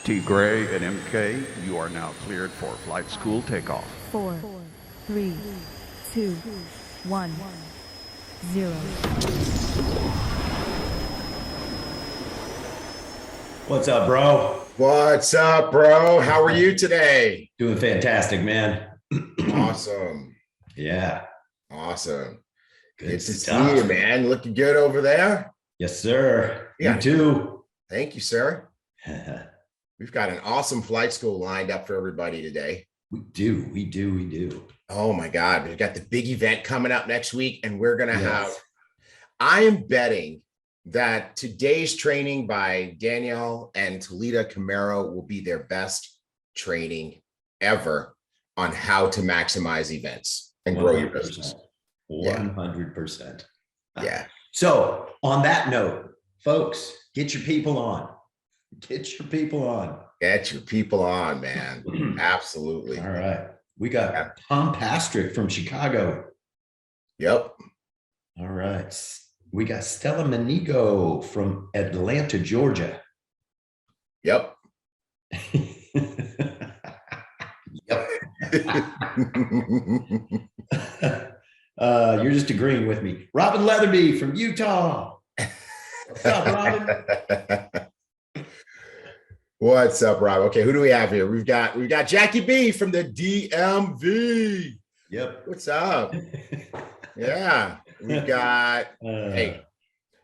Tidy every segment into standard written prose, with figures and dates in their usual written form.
T. Gray and MK, you are now cleared for flight school takeoff. 4, 3, 2, 1, 0. What's up, bro? What's up, bro? How are you today? Doing fantastic, man. Awesome. Yeah. Awesome. Good to stuff. see you, man. Looking good over there. Yes, sir. Yeah. You too. Thank you, sir. We've got an awesome flight school lined up for everybody today. We do. Oh my God. We've got the big event coming up next week, and we're going to have, I am betting that today's training by Danielle and Talitta Camero will be their best training ever on how to maximize events and grow your business. 100%. Yeah. So on that note, folks, get your people on. Get your people on. Get your people on, man. Absolutely. All right. We got Tom Pastrick from Chicago. Yep. All right. We got Stella Manigo from Atlanta, Georgia. Yep. Yep. You're just agreeing with me. Robin Leatherby from Utah. What's up, Robin? What's up, Rob? Okay, who do we have here? We've got Jackie B from the DMV. Yep. What's up? Yeah. We've got hey,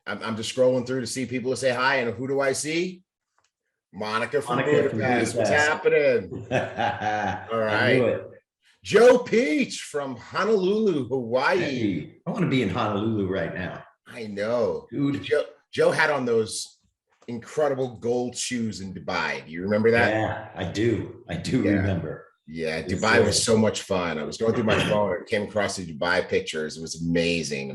I'm just scrolling through to see people to say hi, and who do I see? Monica from Budapest. What's happening? All right. Joe Peach from Honolulu, Hawaii. Hey, I want to be in Honolulu right now. I know. Dude. Joe had on those incredible gold shoes in Dubai. Do you remember that? Yeah, I do. Remember. Yeah, Dubai was so much fun. I was going through my phone and came across the Dubai pictures. It was amazing.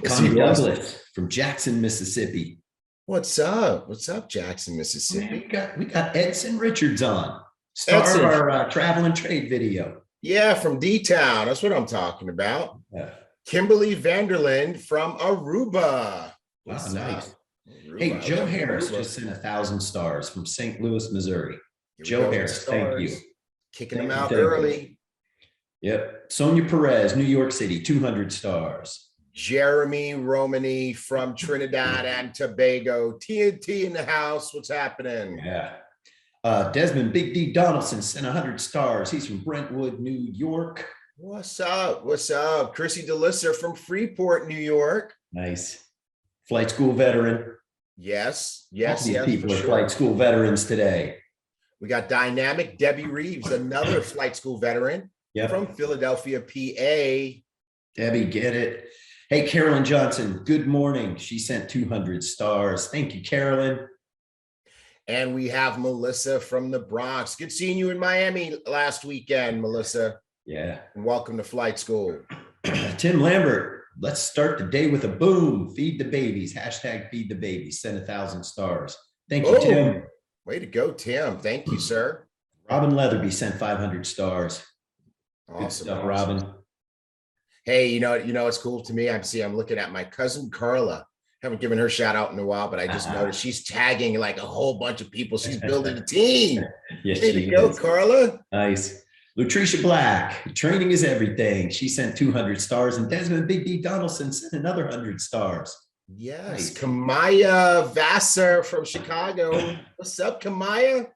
Connie Douglas from Jackson, Mississippi. What's up? What's up, Jackson, Mississippi? Man, we got Edson Richards on. Star of our travel and trade video. Yeah, from D-Town. That's what I'm talking about. Yeah. Kimberly Vanderland from Aruba. Wow, nice. Aruba. Hey, Joe Harris just sent 1,000 stars from St. Louis, Missouri. Joe Harris, thank you. Kicking them out early. Yep. Sonia Perez, New York City, 200 stars. Jeremy Romani from Trinidad and Tobago. TNT in the house. What's happening? Yeah. Desmond Big D Donaldson sent 100 stars. He's from Brentwood, New York. What's up? What's up? Chrissy DeLisser from Freeport, New York. Nice. Flight school veteran. Yes. People are flight school veterans today. We got Dynamic Debbie Reeves, another flight school veteran from Philadelphia, PA. Debbie, get it. Hey, Carolyn Johnson, good morning. She sent 200 stars. Thank you, Carolyn. And we have Melissa from the Bronx. Good seeing you in Miami last weekend, Melissa. Yeah. And welcome to flight school. Tim Lambert, let's start the day with a boom. Feed the babies. Hashtag feed the babies. Send 1,000 stars. Thank you, Tim. Way to go, Tim. Thank you, sir. Robin Leatherby sent 500 stars. Awesome. Good stuff, Robin. Hey, you know what's cool to me? I'm looking at my cousin Carla. Haven't given her a shout out in a while, but I just noticed she's tagging like a whole bunch of people. She's building a team. Yes, way to go, Carla. Nice. Lutricia Black, training is everything. She sent 200 stars, and Desmond Big D Donaldson sent another 100 stars. Yes. Nice. Kamaya Vassar from Chicago. What's up, Kamaya?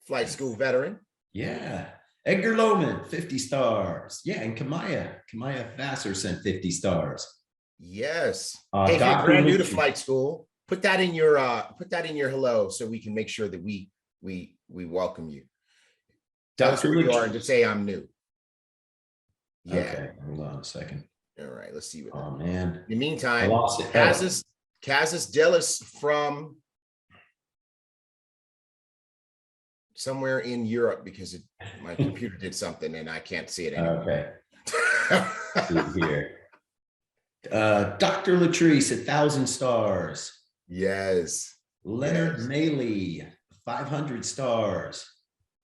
Flight school veteran. Yeah. Edgar Lohman, 50 stars. Yeah, and Kamaya Vassar sent 50 stars. Yes. Hey, if you're brand new to flight school, put that in your hello so we can make sure that we welcome you. Tell us who you are and just say I'm new. Yeah. Okay, hold on a second. All right, let's see what. Oh man. In the meantime, I lost it. Kazis Dillis from somewhere in Europe because my computer did something and I can't see it anymore. Okay. See here. Dr. Latrice, 1,000 stars. Yes. Leonard Maley, 500 stars.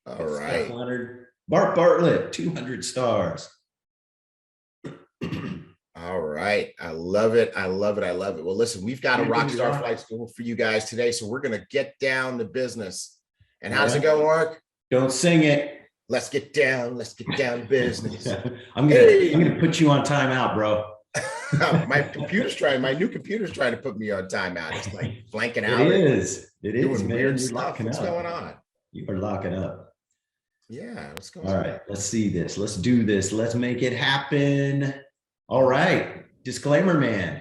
All right. Leonard. Mark Bartlett, 200 stars. All right. I love it. I love it. I love it. Well, listen, we've got a rock star flight school for you guys today. So we're going to get down to business. And how's it go, Mark? Don't sing it. Let's get down. Let's get down to business. I'm gonna put you on timeout, bro. My new computer's trying to put me on timeout. It's like blanking out. It is, doing man. weird You're stuff. What's going on? You are locking up. Yeah, what's going on? All right, let's see this. Let's do this. Let's make it happen. All right, disclaimer, man.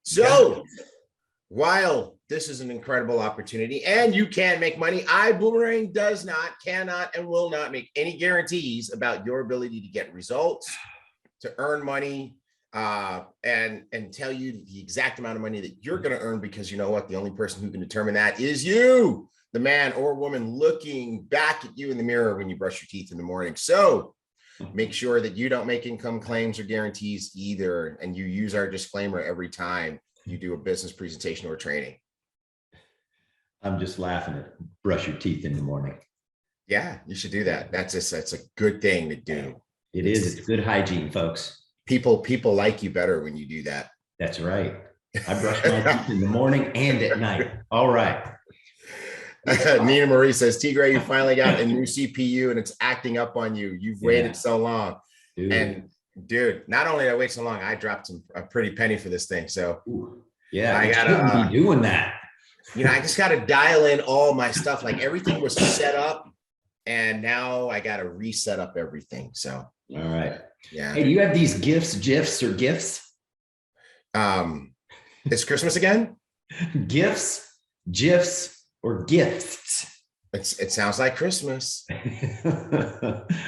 So, while this is an incredible opportunity and you can make money, Ibüümerang does not, cannot, and will not make any guarantees about your ability to get results, to earn money, and tell you the exact amount of money that you're going to earn, because you know what? The only person who can determine that is you, the man or woman looking back at you in the mirror when you brush your teeth in the morning. So make sure that you don't make income claims or guarantees either, and you use our disclaimer every time you do a business presentation or training. I'm just laughing at brush your teeth in the morning. Yeah, you should do that. That's a good thing to do. It is. It's good hygiene, folks. People like you better when you do that. That's right. I brush my teeth in the morning and at night. All right. Nina Marie says, Tigray, you finally got a new CPU and it's acting up on you. You've waited so long. Dude. And dude, not only did I wait so long, I dropped a pretty penny for this thing. So yeah, I gotta be doing that. I just got to dial in all my stuff. Like everything was set up and now I got to reset up everything. So, all right. Yeah. Hey, do you have these GIFs, It's Christmas again? GIFs, GIFs, or gifts? It sounds like Christmas.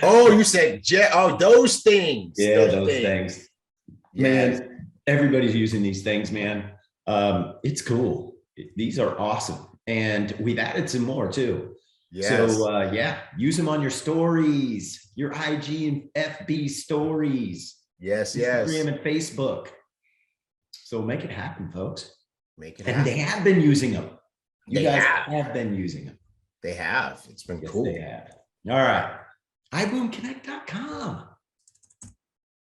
Oh, you said those things. Yeah, those things. Man, everybody's using these things, man. It's cool. These are awesome. And we've added some more too. Yes. So use them on your stories, your IG and FB stories. Yes, Instagram and Facebook. So make it happen, folks. Make it happen. And they have been using them. You guys have been using them. They have. It's been cool. They have. All right. iBoomConnect.com.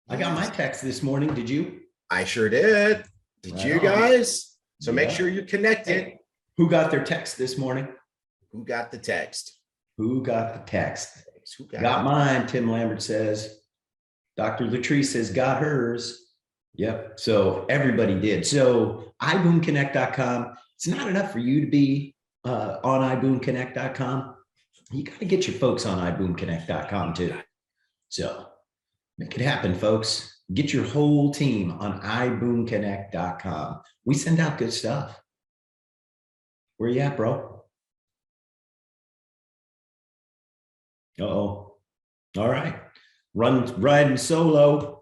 I got my text this morning. Did you? I sure did. Did you guys? So make sure you're connected. Hey, who got their text this morning? Who got the text? Who got the text? Who got mine, Tim Lambert says. Dr. Latrice says, got hers. Yep. So everybody did. So iBoomConnect.com. It's not enough for you to be on iBoomConnect.com. You got to get your folks on iBoomConnect.com too. So make it happen, folks. Get your whole team on iBoomConnect.com. We send out good stuff. Where you at, bro? Uh-oh. All right. Riding solo.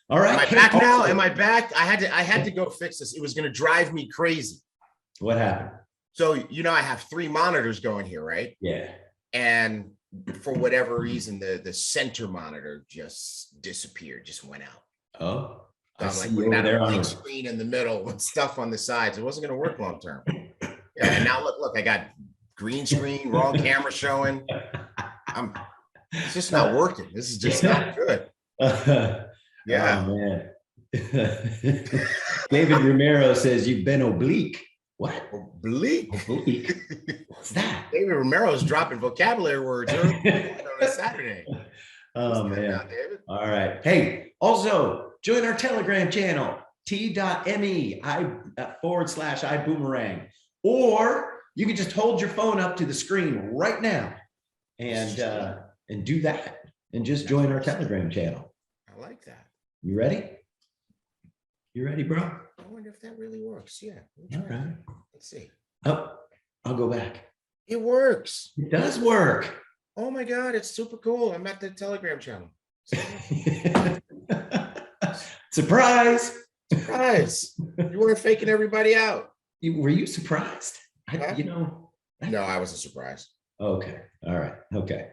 All right. Am I back now? Am I back? I had to go fix this. It was going to drive me crazy. What happened? So, I have 3 monitors going here, right? Yeah. And for whatever reason, the center monitor just disappeared, just went out. Oh, I'm like looking at a blank screen in the middle with stuff on the sides. It wasn't going to work long term. Yeah, and now look, I got green screen, wrong camera showing. It's just not working. This is just not good. Yeah. Oh, man. David Romero says you've been oblique. What? Oblique? What's that? David Romero's dropping vocabulary words on a Saturday. Oh, man. All right. Hey, also join our Telegram channel, t.me/iboomerang. Or you can just hold your phone up to the screen right now and do that and just join our Telegram channel. I like that. You ready? You ready, bro? I wonder if that really works. Yeah. All right. Let's see. Oh, I'll go back. It works. It does work. Oh my God, it's super cool. I'm at the Telegram channel. Surprise. Surprise. You weren't faking everybody out. Were you surprised? No, I wasn't surprised. Okay. All right. Okay.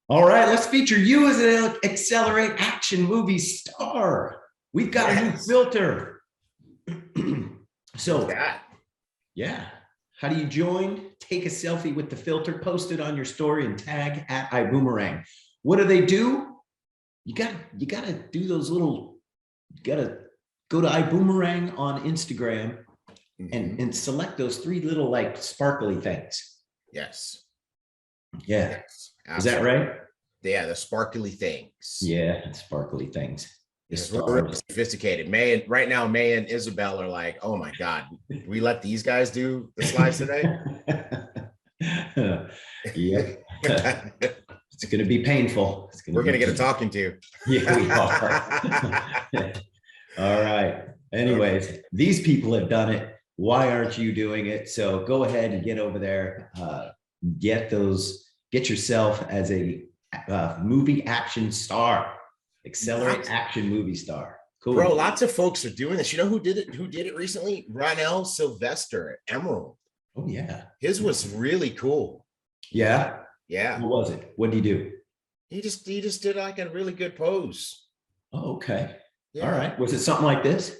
All right. Let's feature you as an Accelerate Action movie star. We've got a new filter. So, yeah. How do you join? Take a selfie with the filter, post it on your story, and tag at Ibüümerang. What do? You got to do those little you gotta go to Ibüümerang on Instagram and select those 3 little like sparkly things. Yes. Yeah. Yes. Is that right? Yeah, the sparkly things. Yeah, sparkly things. The Yes, we're really stars. sophisticated. Right now, May and Isabel are like, oh my God, we let these guys do the slides today. Yep. It's going to be painful. We're going to get a talking to. Yeah, we are. All right. Anyways, these people have done it. Why aren't you doing it? So go ahead and get over there. Get yourself as a movie action star. Accelerate action movie star. Cool. Bro, lots of folks are doing this. You know who did it recently? Ronell Sylvester at Emerald. Oh yeah. His was really cool. Yeah. Yeah. What was it? What did he do? He just did like a really good pose. Oh, okay. Yeah. All right. Was it something like this?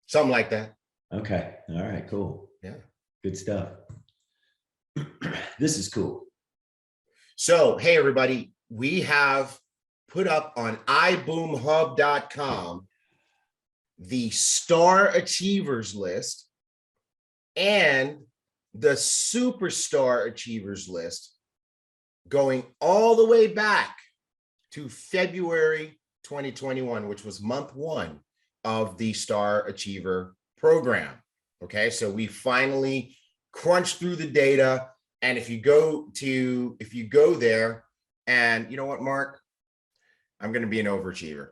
Something like that. Okay. All right, cool. Yeah. Good stuff. This is cool. So, hey, everybody, we have put up on iboomhub.com the Star Achievers list and the Superstar Achievers list going all the way back to February 2021, which was month 1 of the Star Achiever program. Okay, so we finally crunched through the data. And if you go there, and you know what, Mark, I'm going to be an overachiever.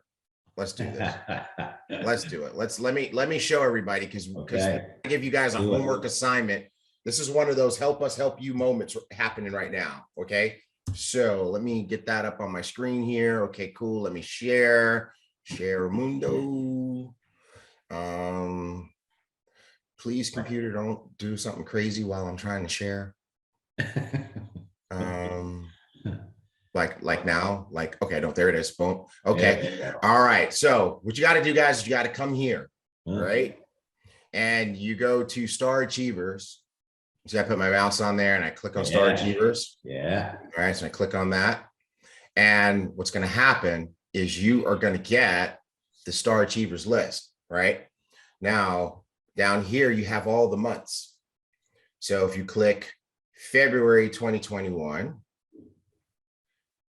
Let's do this. Let's do it. Let me show everybody because I give you guys a homework assignment. This is one of those help us help you moments happening right now. Okay, so let me get that up on my screen here. Okay, cool. Let me share Mundo. Please, computer, don't do something crazy while I'm trying to share. Like now, like, okay, no, there it is. Boom. Okay. Yeah. All right. So what you got to do, guys, is you got to come here, right? And you go to Star Achievers. So I put my mouse on there and I click on Star Achievers. Yeah. All right. So I click on that. And what's going to happen is you are going to get the Star Achievers list, right? Now, down here, you have all the months. So if you click February 2021,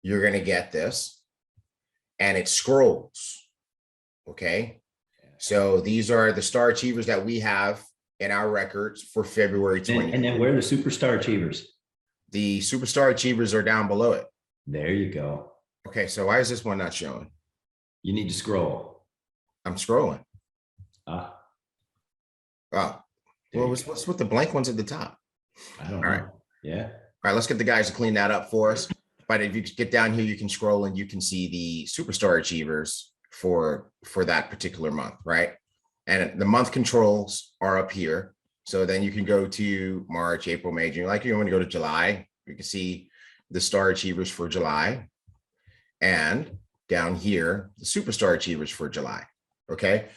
you're going to get this and it scrolls. Okay. So these are the Star Achievers that we have in our records for February 20. And then where are the Superstar Achievers? The Superstar Achievers are down below it. There you go. Okay. So why is this one not showing? You need to scroll. I'm scrolling. Oh, well, what's with the blank ones at the top? I don't know. All right. Yeah. All right. Let's get the guys to clean that up for us. But if you get down here, you can scroll and you can see the Superstar Achievers for that particular month, right? And the month controls are up here. So then you can go to March, April, May, June. Like you want to go to July, you can see the Star Achievers for July. And down here, the Superstar Achievers for July. Okay.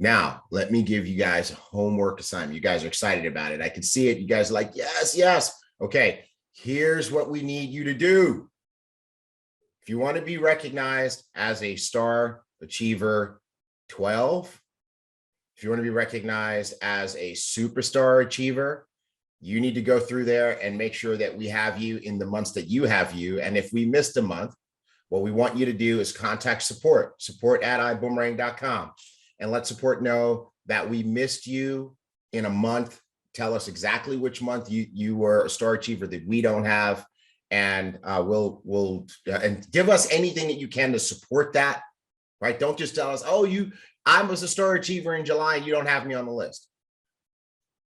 Now, let me give you guys a homework assignment. You guys are excited about it. I can see it. You guys are like, yes, yes. Okay. Here's what we need you to do. If you want to be recognized as a Star Achiever 12, if you want to be recognized as a Superstar Achiever, you need to go through there and make sure that we have you in the months that you have you. And if we missed a month, what we want you to do is contact support at iboomerang.com, and let support know that we missed you in a month. Tell us exactly which month you were a Star Achiever that we don't have. And we'll and give us anything that you can to support that, right? Don't just tell us, oh, I was a Star Achiever in July and you don't have me on the list.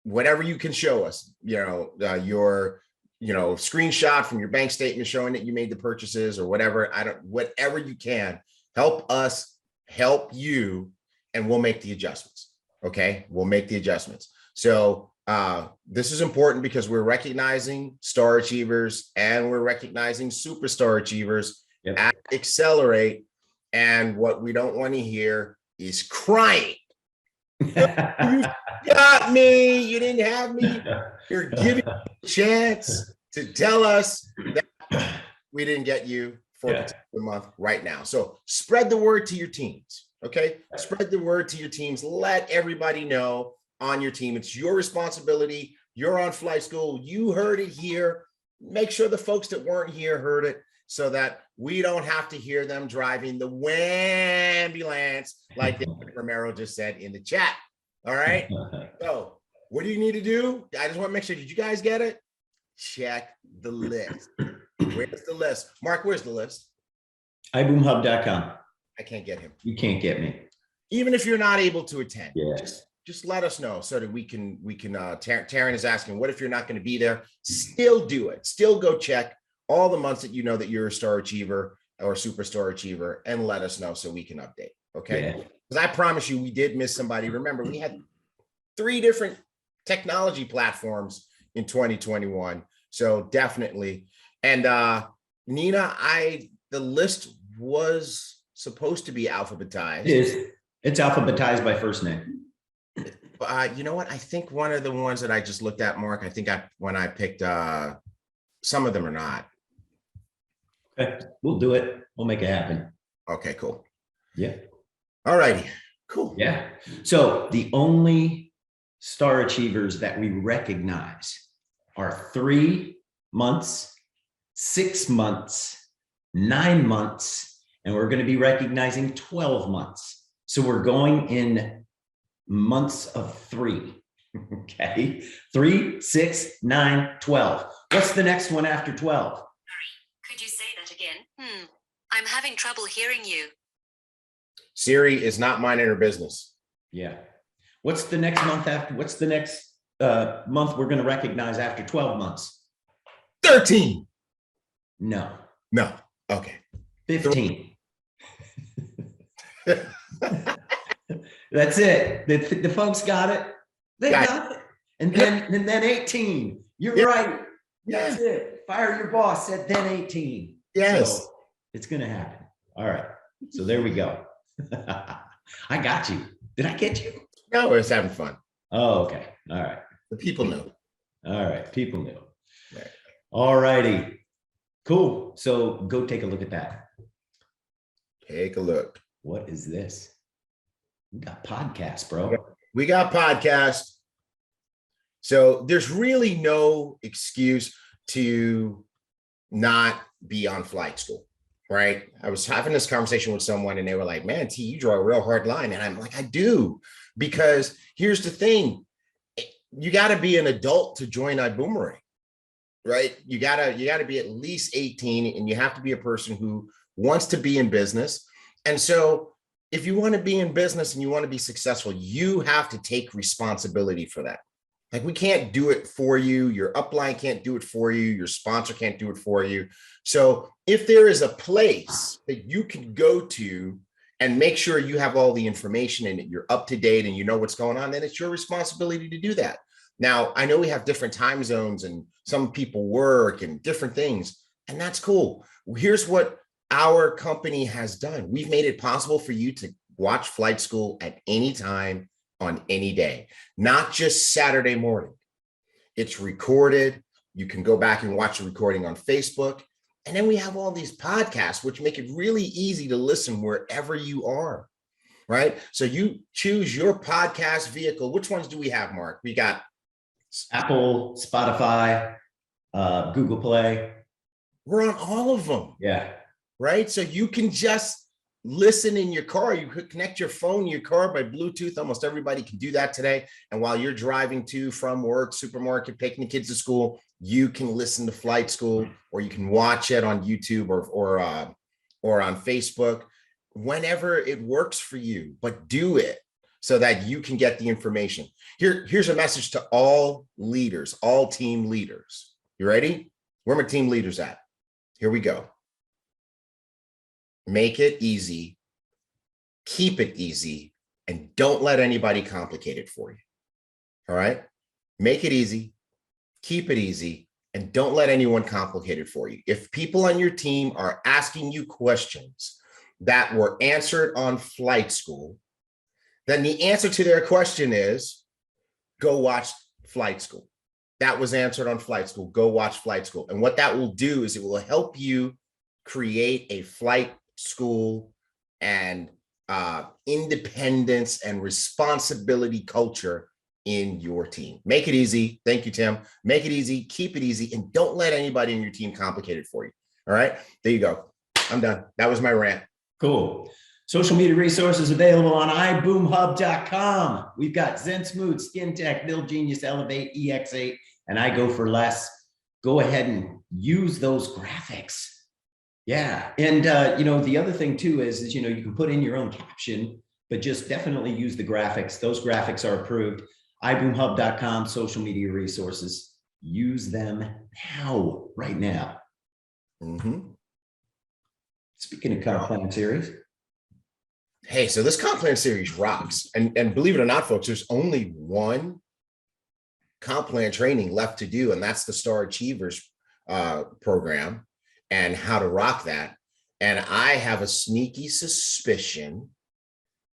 Whatever you can show us, your screenshot from your bank statement showing that you made the purchases or whatever. Whatever you can, help us help you, and we'll make the adjustments. Okay, we'll make the adjustments. So this is important because we're recognizing Star Achievers and we're recognizing Superstar Achievers at Accelerate. And what we don't want to hear is crying. You got me. You didn't have me. You're giving me a chance to tell us that we didn't get you for a particular month right now. So spread the word to your teams. Okay. Spread the word to your teams. Let everybody know on your team. It's your responsibility. You're on flight school. You heard it here. Make sure the folks that weren't here heard it so that we don't have to hear them driving the ambulance like Camero just said in the chat. All right. So what do you need to do? I just want to make sure. Did you guys get it? Check the list. Where's the list? Mark, where's the list? iboomhub.com. I can't get him. You can't get me. Even if you're not able to attend, Yeah. just let us know so that we can Taryn is asking, what if you're not going to be there? Still do it. Still go check all the months that you know that you're a star achiever or superstar achiever and let us know so we can update. Okay. Because I promise you, we did miss somebody. Remember, we had 3 different technology platforms in 2021. So definitely. And Nina, the list was supposed to be alphabetized. It is. It's alphabetized by first name. You know what? I think one of the ones that I just looked at, Mark, I think when I picked, some of them are not. Okay, we'll do it. We'll make it happen. Okay, cool. Yeah. All righty. Cool. Yeah. So the only star achievers that we recognize are 3 months, 6 months, 9 months, and we're going to be recognizing 12 months. So we're going in months of 3. Okay. 3, 6, 9, 12. What's the next one after 12? Sorry, could you say that again? I'm having trouble hearing you. Siri is not minding her business. Yeah. What's the next month after? What's the next month we're going to recognize after 12 months? 13. No. No. Okay. 15. That's it. The folks got it. They got it. And then 18. You're right. That's it. Fire your boss at then 18. Yes. So it's going to happen. All right. So there we go. I got you. Did I get you? No, we're just having fun. Oh, okay. All right. The people knew. All right. People knew. Right. All righty. Cool. So go take a look at that. Take a look. What is this? We got podcasts, bro. We got podcasts. So there's really no excuse to not be on flight school, right? I was having this conversation with someone and they were like, man, T, you draw a real hard line. And I'm like, I do, because here's the thing. You got to be an adult to join Ibüümerang, right? You gotta be at least 18 and you have to be a person who wants to be in business. And so if you want to be in business and you want to be successful, you have to take responsibility for that. Like, we can't do it for you. Your upline can't do it for you. Your sponsor can't do it for you. So if there is a place that you can go to and make sure you have all the information and you're up to date and you know what's going on, then it's your responsibility to do that. Now, I know we have different time zones and some people work and different things, and that's cool. Here's what our company has done. We've made it possible for you to watch Flight School at any time on any day, not just Saturday morning. It's recorded. You can go back and watch the recording on Facebook. And then we have all these podcasts, which make it really easy to listen wherever you are, right? So you choose your podcast vehicle. Which ones do we have, Mark? We got Apple, Spotify, Google Play. We're on all of them. Yeah. Right? So you can just listen in your car. You could connect your phone to your car by Bluetooth. Almost everybody can do that today. And while you're driving to, from work, supermarket, taking the kids to school, you can listen to Flight School, or you can watch it on YouTube or on Facebook, whenever it works for you. But do it so that you can get the information. Here's a message to all leaders, all team leaders. You ready? Where are my team leaders at? Here we go. Make it easy, keep it easy, and don't let anybody complicate it for you. All right? Make it easy, keep it easy, and don't let anyone complicate it for you. If people on your team are asking you questions that were answered on Flight School, then the answer to their question is go watch Flight School. That was answered on Flight School. Go watch Flight School. And what that will do is it will help you create a flight school and independence and responsibility culture in your team. Make it easy. Thank you, Tim. Make it easy, keep it easy, and don't let anybody in your team complicate it for you. All right, there you go. I'm done. That was my rant. Cool. Social media resources available on iBoomHub.com. We've got Zen Smooth, Skin Tech, Build Genius, Elevate, EX8, and I Go for Less. Go ahead and use those graphics. Yeah. And, the other thing too is, you can put in your own caption, but just definitely use the graphics. Those graphics are approved. iBoomHub.com, social media resources. Use them now, right now. Mm-hmm. Speaking of comp plan series. Hey, so this comp plan series rocks. And believe it or not, folks, there's only one comp plan training left to do, and that's the Star Achievers program and how to rock that. And I have a sneaky suspicion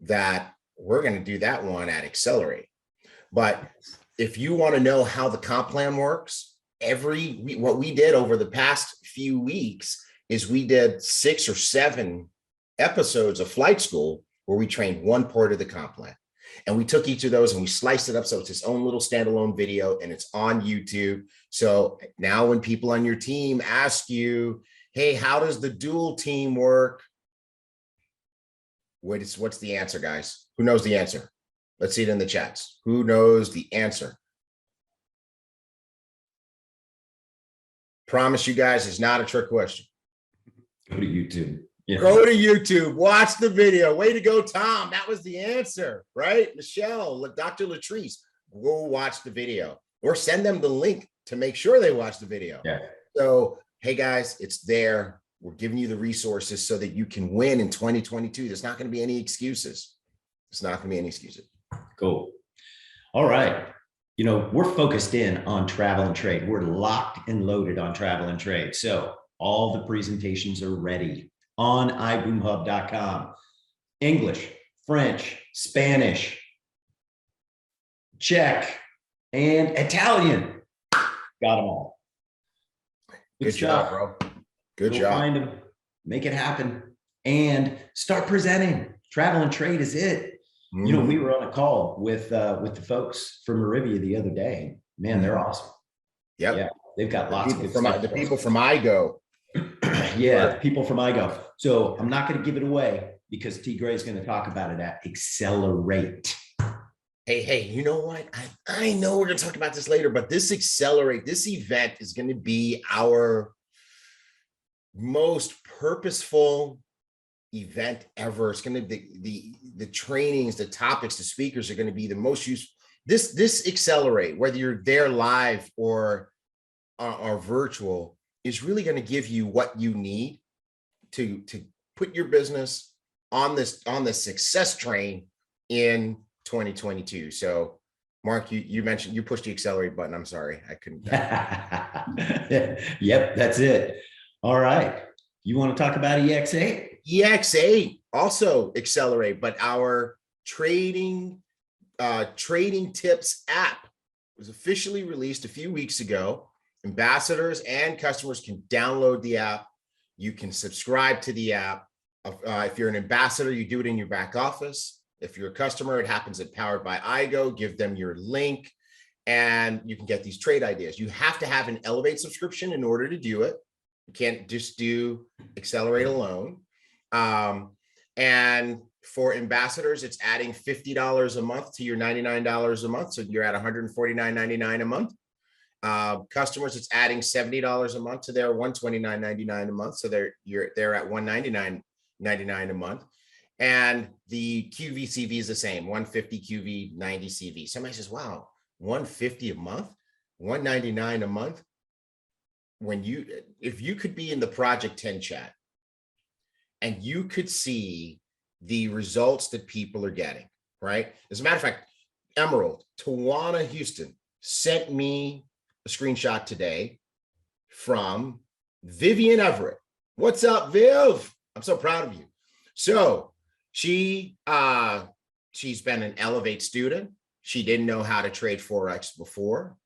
that we're going to do that one at Accelerate. But if you want to know how the comp plan works, what we did over the past few weeks is we did 6 or 7 episodes of Flight School where we trained one part of the comp plan. And we took each of those and we sliced it up so it's its own little standalone video, and it's on YouTube. So now when people on your team ask you, hey, how does the dual team work? What's the answer, guys? Who knows the answer? Let's see it in the chats. Who knows the answer? Promise you guys, it's not a trick question. Go to YouTube. Yeah. Go to YouTube, watch the video. Way to go, Tom. That was the answer, right? Michelle, Dr. Latrice, go watch the video or send them the link to make sure they watch the video. Yeah. So, hey guys, it's there. We're giving you the resources so that you can win in 2022. There's not going to be any excuses. There's not going to be any excuses. Cool. All right. We're focused in on travel and trade. We're locked and loaded on travel and trade. So all the presentations are ready on iBoomHub.com. English, French, Spanish, Czech, and Italian. Got them all. Good job, bro. Good job. Find them, make it happen, and start presenting. Travel and trade is it. Mm-hmm. We were on a call with the folks from Marivia the other day. Man, they're awesome. Yep. Yeah, they've got lots of good stuff. The people from iGo. Yeah, people from iGo. So I'm not going to give it away because T. Gray is going to talk about it at Accelerate. Hey, you know what? I know we're going to talk about this later, but this event is going to be our most purposeful event ever. It's going to be the trainings, the topics, the speakers are going to be the most useful. This Accelerate, whether you're there live or virtual, is really going to give you what you need to put your business on the success train in 2022. So Mark, you mentioned you pushed the Accelerate button. I'm sorry, I couldn't. Yep, that's it. All right. You want to talk about EX8? EX8 also Accelerate, but our trading tips app was officially released a few weeks ago. Ambassadors and customers can download the app. You can subscribe to the app. If you're an ambassador, you do it in your back office. If you're a customer, it happens at Powered by iGo. Give them your link and you can get these trade ideas. You have to have an Elevate subscription in order to do it. You can't just do Accelerate alone. And for ambassadors, it's adding $50 a month to your $99 a month. So you're at $149.99 a month. Customers, it's adding $70 a month to their $129.99 a month. So they're at $199.99 a month. And the QVCV is the same, 150 QV, 90 CV. Somebody says, wow, 150 a month, 199 a month. If you could be in the Project 10 chat and you could see the results that people are getting, right? As a matter of fact, Emerald, Tawana Houston sent me a screenshot today from Vivian Everett. What's up, Viv? I'm so proud of you. So she's been an Elevate student. She didn't know how to trade Forex before.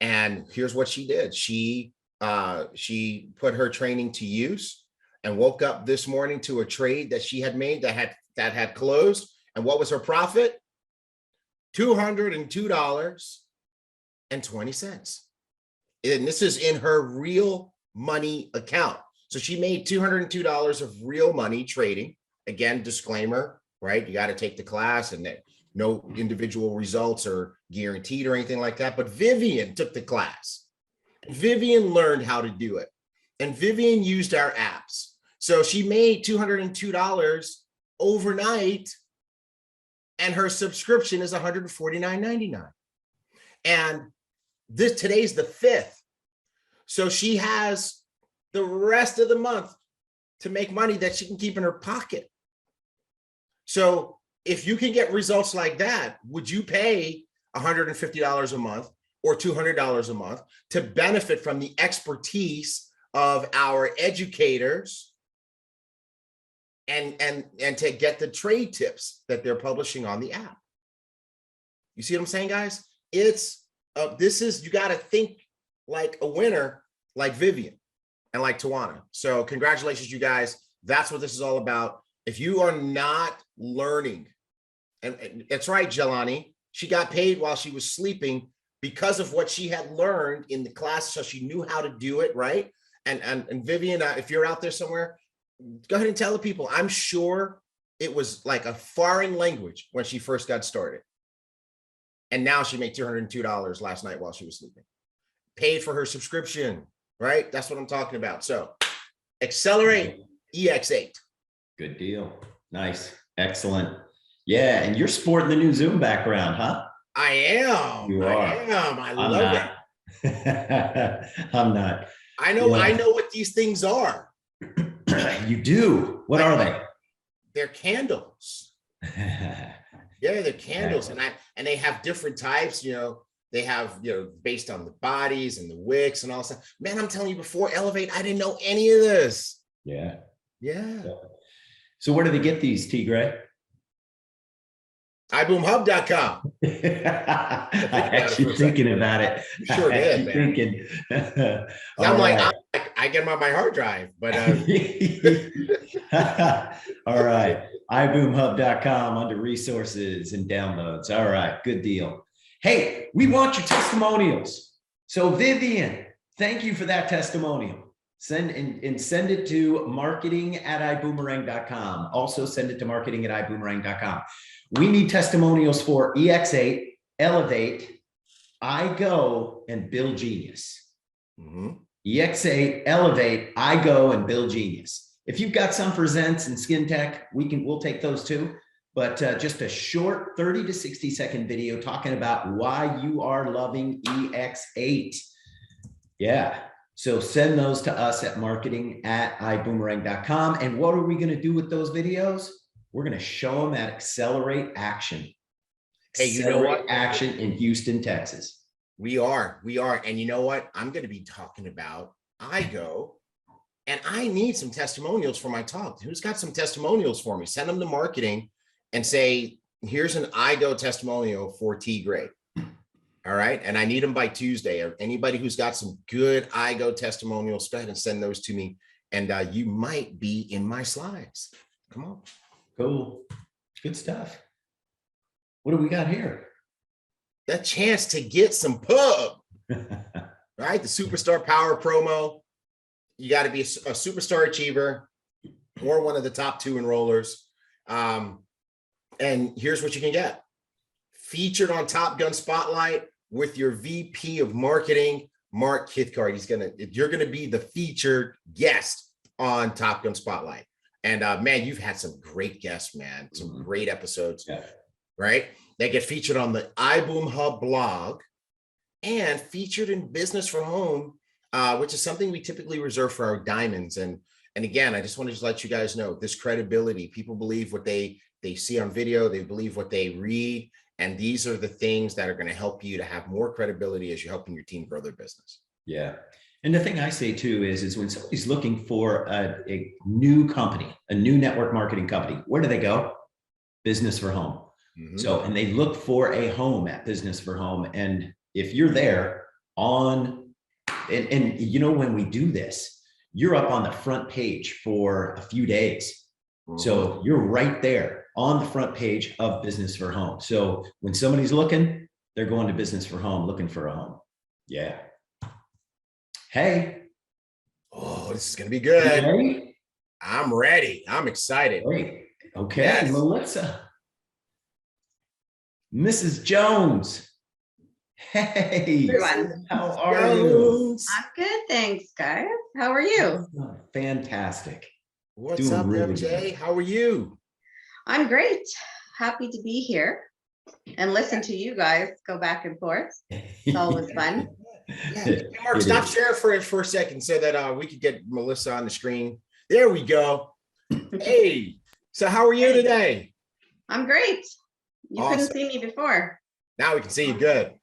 And here's what she did. She put her training to use and woke up this morning to a trade that she had made that that had closed. And what was her profit? $202.20. And this is in her real money account. So she made $202 of real money trading. Again, disclaimer, right? You got to take the class, and that no individual results are guaranteed or anything like that. But Vivian took the class. Vivian learned how to do it. And Vivian used our apps. So she made $202 overnight, and her subscription is $149.99. And today's the 5th. So she has the rest of the month to make money that she can keep in her pocket. So if you can get results like that, would you pay $150 a month or $200 a month to benefit from the expertise of our educators and to get the trade tips that they're publishing on the app? You see what I'm saying, guys? It's you got to think like a winner, like Vivian and like Tawana. So congratulations, you guys. That's what this is all about. If you are not learning, and that's right, Jelani, she got paid while she was sleeping because of what she had learned in the class, so she knew how to do it, right? And Vivian, if you're out there somewhere, go ahead and tell the people. I'm sure it was like a foreign language when she first got started. And now she made $202 last night while she was sleeping. Paid for her subscription, right? That's what I'm talking about. So accelerate EX8. Good deal. Nice. Excellent. Yeah. And you're sporting the new Zoom background, huh? I am. You are. I am. I love it. I'm not. I know what these things are. You do. What are they? They're candles. Yeah, they're candles. And they have different types, they have, based on the bodies and the wicks and all that stuff. Man, I'm telling you, before Elevate, I didn't know any of this. Yeah. Yeah. So where do they get these, T. Gray? IBOOMHub.com. I'm actually thinking about it. Sure did, man. Thinking. I'm like, I get them on my hard drive, but all right. IBOOMHub.com under resources and downloads. All right, good deal. Hey, we want your testimonials. So Vivian, thank you for that testimonial. Send it to marketing@iboomerang.com. Also send it to marketing@iboomerang.com. We need testimonials for EX8, Elevate, IGO, and Build Genius. EX8, Elevate, IGO, and Build Genius. If you've got some for Zents and Skin Tech, we'll take those too. But just a short 30 to 60 second video talking about why you are loving EX8. Yeah. So send those to us at marketing@iboomerang.com. And what are we going to do with those videos? We're going to show them at Accelerate Action. Hey, you know what? Action in Houston, Texas. We are. And you know what? I'm going to be talking about IGO, and I need some testimonials for my talk. Who's got some testimonials for me? Send them to marketing and say, here's an IGO testimonial for T. Gray. All right. And I need them by Tuesday. Anybody who's got some good IGO testimonials, go ahead and send those to me. And you might be in my slides. Come on. Cool. Good stuff. What do we got here? That chance to get some pub. Right? The Superstar Power promo. You got to be a superstar achiever or one of the top 2 enrollers. And here's what you can get. Featured on Top Gun Spotlight with your VP of Marketing, Mark Kithcart. You're gonna be the featured guest on Top Gun Spotlight. And man, you've had some great guests, man. Some great episodes, right? They get featured on the iBoom Hub blog and featured in Business for Home, which is something we typically reserve for our diamonds. And again, I just wanted to let you guys know this credibility. People believe what they see on video, they believe what they read. And these are the things that are going to help you to have more credibility as you're helping your team grow their business. Yeah. And the thing I say too is when somebody's looking for a new company, a new network marketing company, where do they go? Business for Home. So, and they look for a home at Business for Home. And if you're there when we do this, you're up on the front page for a few days. So you're right there on the front page of Business for Home. So when somebody's looking, they're going to Business for Home, looking for a home. Yeah. Hey. Oh, this is going to be good. Ready? I'm ready. I'm excited. Great. Okay, Yes. Melissa. Mrs. Jones. Hey, Everyone. how are you? I'm good, thanks, guys. How are you? Fantastic. What's Doing up, really MJ? good. How are you? I'm great. Happy to be here and listen to you guys go back and forth. It's always fun. Yeah. Hey, Mark, stop sharing for a second so that we could get Melissa on the screen. There we go. Hey, so how are you today? I'm great. You Awesome. couldn't see me before. Now we can see you good.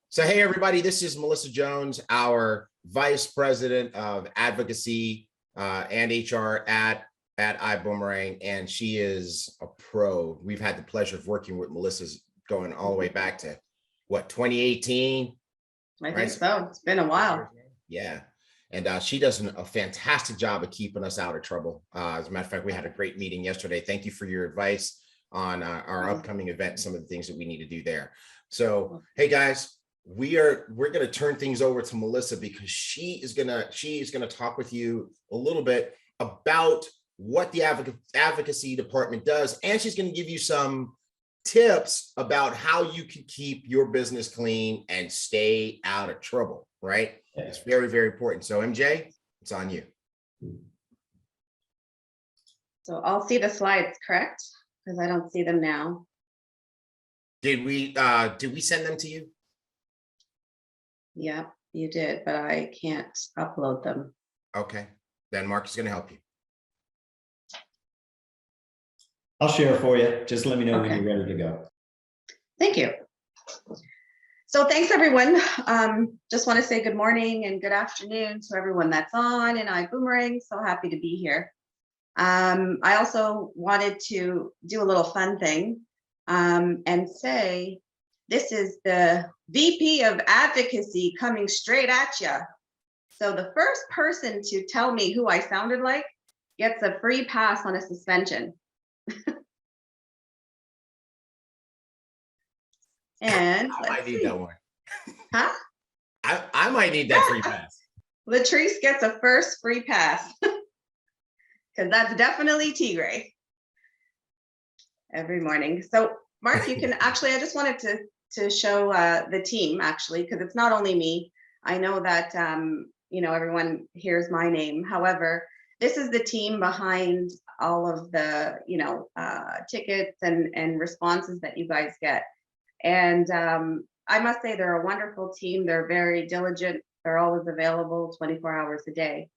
So, hey, everybody, this is Melissa Jones, our Vice President of Advocacy and HR at Ibüümerang, and she is a pro. We've had the pleasure of working with Melissa's going all the way back to, what, 2018? I think so. It's been a while. Yeah. And she does a fantastic job of keeping us out of trouble. As a matter of fact, we had a great meeting yesterday. Thank you for your advice on our upcoming event, some of the things that we need to do there. So, hey guys, we're going to turn things over to Melissa because she is going to talk with you a little bit about what the advocacy department does, and she's going to give you some tips about how you can keep your business clean and stay out of trouble, right? It's very, very important. So MJ, it's on you. So I'll see the slides, correct? Because I don't see them now. Did we send them to you? Yeah, you did, but I can't upload them. Okay, then Mark is going to help you. I'll share for you. Just let me know when Okay. you're ready to go. Thank you. So thanks, everyone. Just want to say good morning and good afternoon to everyone that's on in Ibüümerang. So happy to be here. I also wanted to do a little fun thing and say this is the VP of Advocacy coming straight at you. So the first person to tell me who I sounded like gets a free pass on a suspension. And I might need that one. Huh? I might need that free pass. Latrice gets a first free pass because that's definitely Tigray every morning. So Mark, you can actually, I just wanted to show the team actually, because it's not only me. I know that, everyone hears my name. However, this is the team behind all of the, tickets and responses that you guys get. And I must say they're a wonderful team. They're very diligent. They're always available 24 hours a day.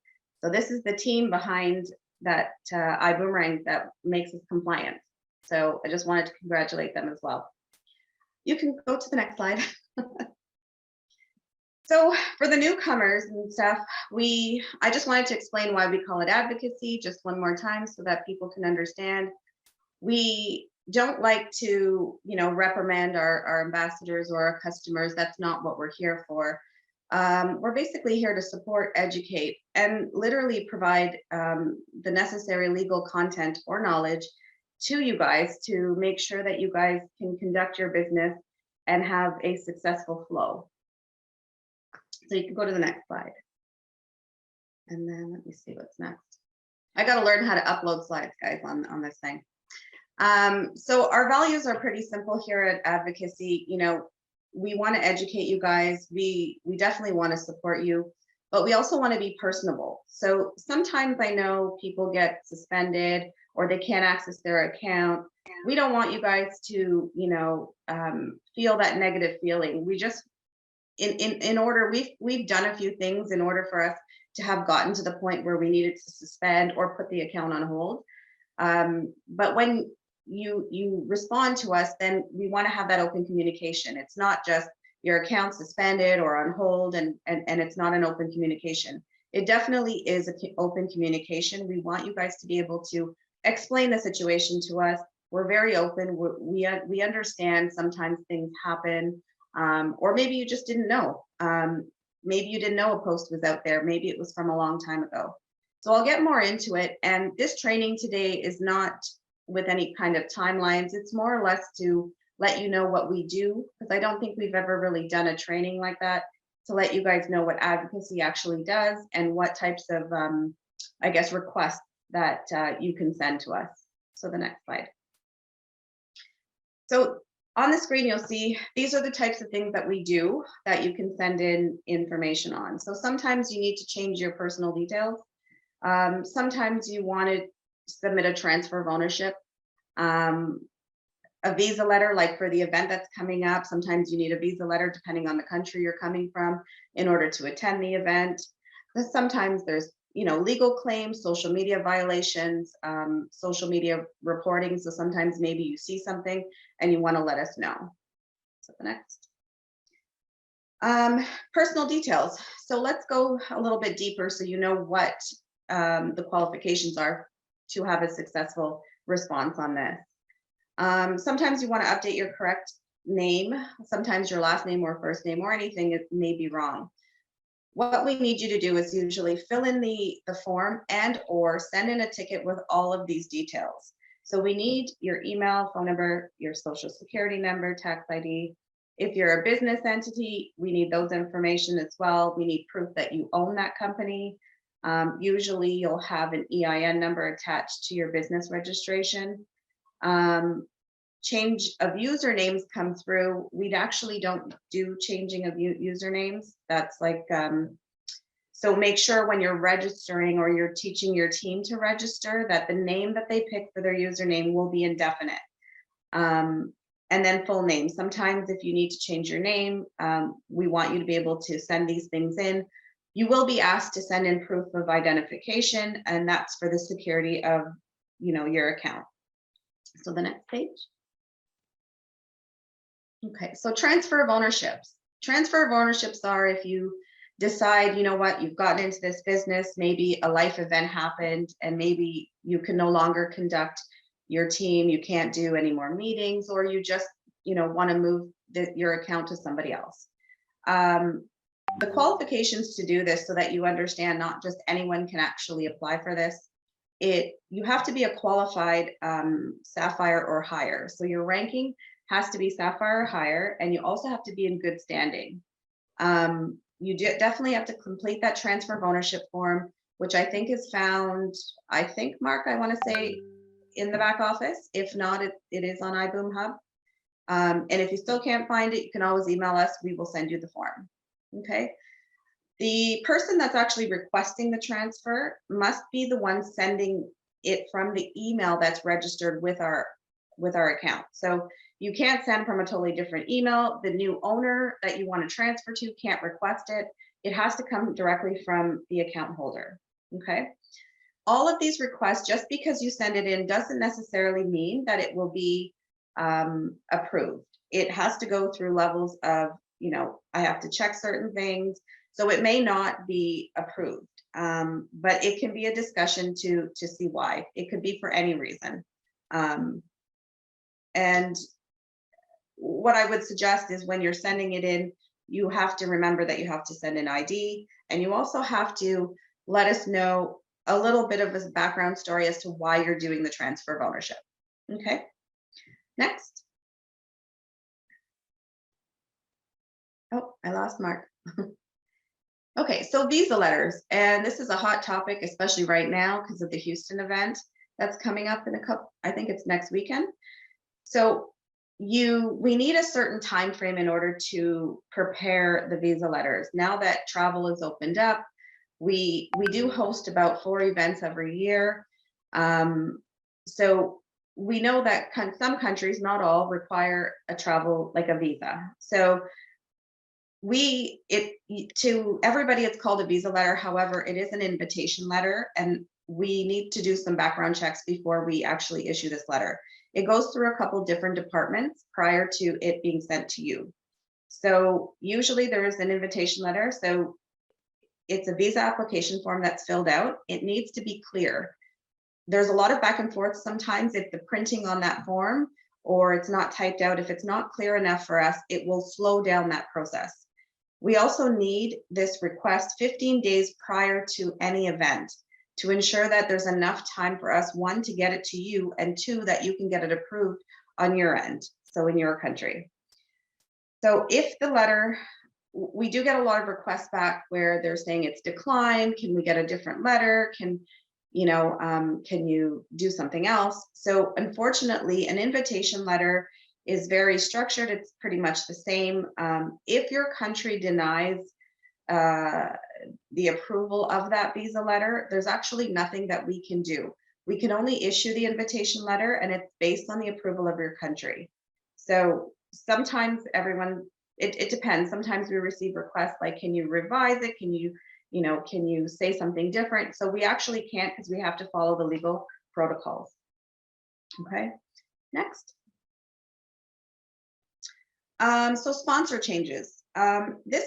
So this is the team behind that Ibüümerang that makes us compliant. So I just wanted to congratulate them as well. You can go to the next slide. So for the newcomers and stuff, I just wanted to explain why we call it advocacy just one more time so that people can understand. We don't like to, reprimand our ambassadors or our customers. That's not what we're here for. We're basically here to support, educate, and literally provide the necessary legal content or knowledge to you guys to make sure that you guys can conduct your business and have a successful flow. So you can go to the next slide. And then let me see what's next. I got to learn how to upload slides, guys, on this thing. So our values are pretty simple here at Advocacy. We want to educate you guys. We definitely want to support you, but we also want to be personable. So sometimes I know people get suspended or they can't access their account. We don't want you guys to, feel that negative feeling. We just, in order, we've done a few things in order for us to have gotten to the point where we needed to suspend or put the account on hold. But when you respond to us, then we want to have that open communication. It's not just your account suspended or on hold and it's not an open communication. It definitely is an open communication. We want you guys to be able to explain the situation to us. We're very open. We understand sometimes things happen, or maybe you just didn't know. Maybe you didn't know a post was out there. Maybe it was from a long time ago. So I'll get more into it. And this training today is not with any kind of timelines. It's more or less to let you know what we do, because I don't think we've ever really done a training like that, to let you guys know what advocacy actually does and what types of, I guess, requests that you can send to us. So the next slide. So on the screen, you'll see these are the types of things that we do that you can send in information on. So sometimes you need to change your personal details. Sometimes you want to submit a transfer of ownership, a visa letter, like for the event that's coming up. Sometimes you need a visa letter depending on the country you're coming from in order to attend the event. Sometimes there's, legal claims, social media violations, social media reporting. So sometimes maybe you see something and you want to let us know. So the next. Personal details. So let's go a little bit deeper so you know what the qualifications are to have a successful response on this. Sometimes you want to update your correct name. Sometimes your last name or first name or anything may be wrong. What we need you to do is usually fill in the form and or send in a ticket with all of these details. So we need your email, phone number, your social security number, tax ID. If you're a business entity, we need those information as well. We need proof that you own that company. Usually you'll have an EIN number attached to your business registration. Change of usernames come through. We actually don't do changing of usernames. That's like, so make sure when you're registering or you're teaching your team to register that the name that they pick for their username will be indefinite. And then full name. Sometimes if you need to change your name, we want you to be able to send these things in. You will be asked to send in proof of identification, and that's for the security of, your account. So the next page. Okay, so transfer of ownerships. Transfer of ownerships are if you decide, you've gotten into this business, maybe a life event happened and maybe you can no longer conduct your team, you can't do any more meetings, or you just, want to move your account to somebody else. The qualifications to do this so that you understand not just anyone can actually apply for this. You have to be a qualified Sapphire or higher. So your ranking has to be Sapphire or higher, and you also have to be in good standing. You definitely have to complete that transfer of ownership form, which I think is found, Mark, I want to say in the back office. If not, it is on iBoom Hub. And if you still can't find it, you can always email us. We will send you the form. Okay. The person that's actually requesting the transfer must be the one sending it from the email that's registered with our account. So you can't send from a totally different email. The new owner that you want to transfer to can't request it. It has to come directly from the account holder. Okay. All of these requests, just because you send it in, doesn't necessarily mean that it will be approved. It has to go through levels of, I have to check certain things. So it may not be approved, but it can be a discussion to see why. It could be for any reason. And what I would suggest is when you're sending it in, you have to remember that you have to send an ID, and you also have to let us know a little bit of a background story as to why you're doing the transfer of ownership. Okay, next. Oh, I lost Mark. Okay, so visa letters, and this is a hot topic, especially right now because of the Houston event that's coming up in a couple, I think it's next weekend. So we need a certain time frame in order to prepare the visa letters. Now that travel is opened up, we do host about 4 events every year. So we know that some countries, not all, require a travel, like a visa. So to everybody, it's called a visa letter. However, it is an invitation letter, and we need to do some background checks before we actually issue this letter. It goes through a couple different departments prior to it being sent to you. So usually there is an invitation letter. So it's a visa application form that's filled out. It needs to be clear. There's a lot of back and forth sometimes if the printing on that form or it's not typed out. If it's not clear enough for us, it will slow down that process. We also need this request 15 days prior to any event. to ensure that there's enough time for us, one, to get it to you, and two, that you can get it approved on your end, so in your country. So if the letter, we do get a lot of requests back where they're saying it's declined, can we get a different letter? Can you do something else? So unfortunately, an invitation letter is very structured. It's pretty much the same. If your country denies the approval of that visa letter, there's actually nothing that we can do. We can only issue the invitation letter, and it's based on the approval of your country. So sometimes it depends. Sometimes we receive requests like, can you revise it? Can you say something different? So we actually can't, because we have to follow the legal protocols. Okay, next. So sponsor changes. This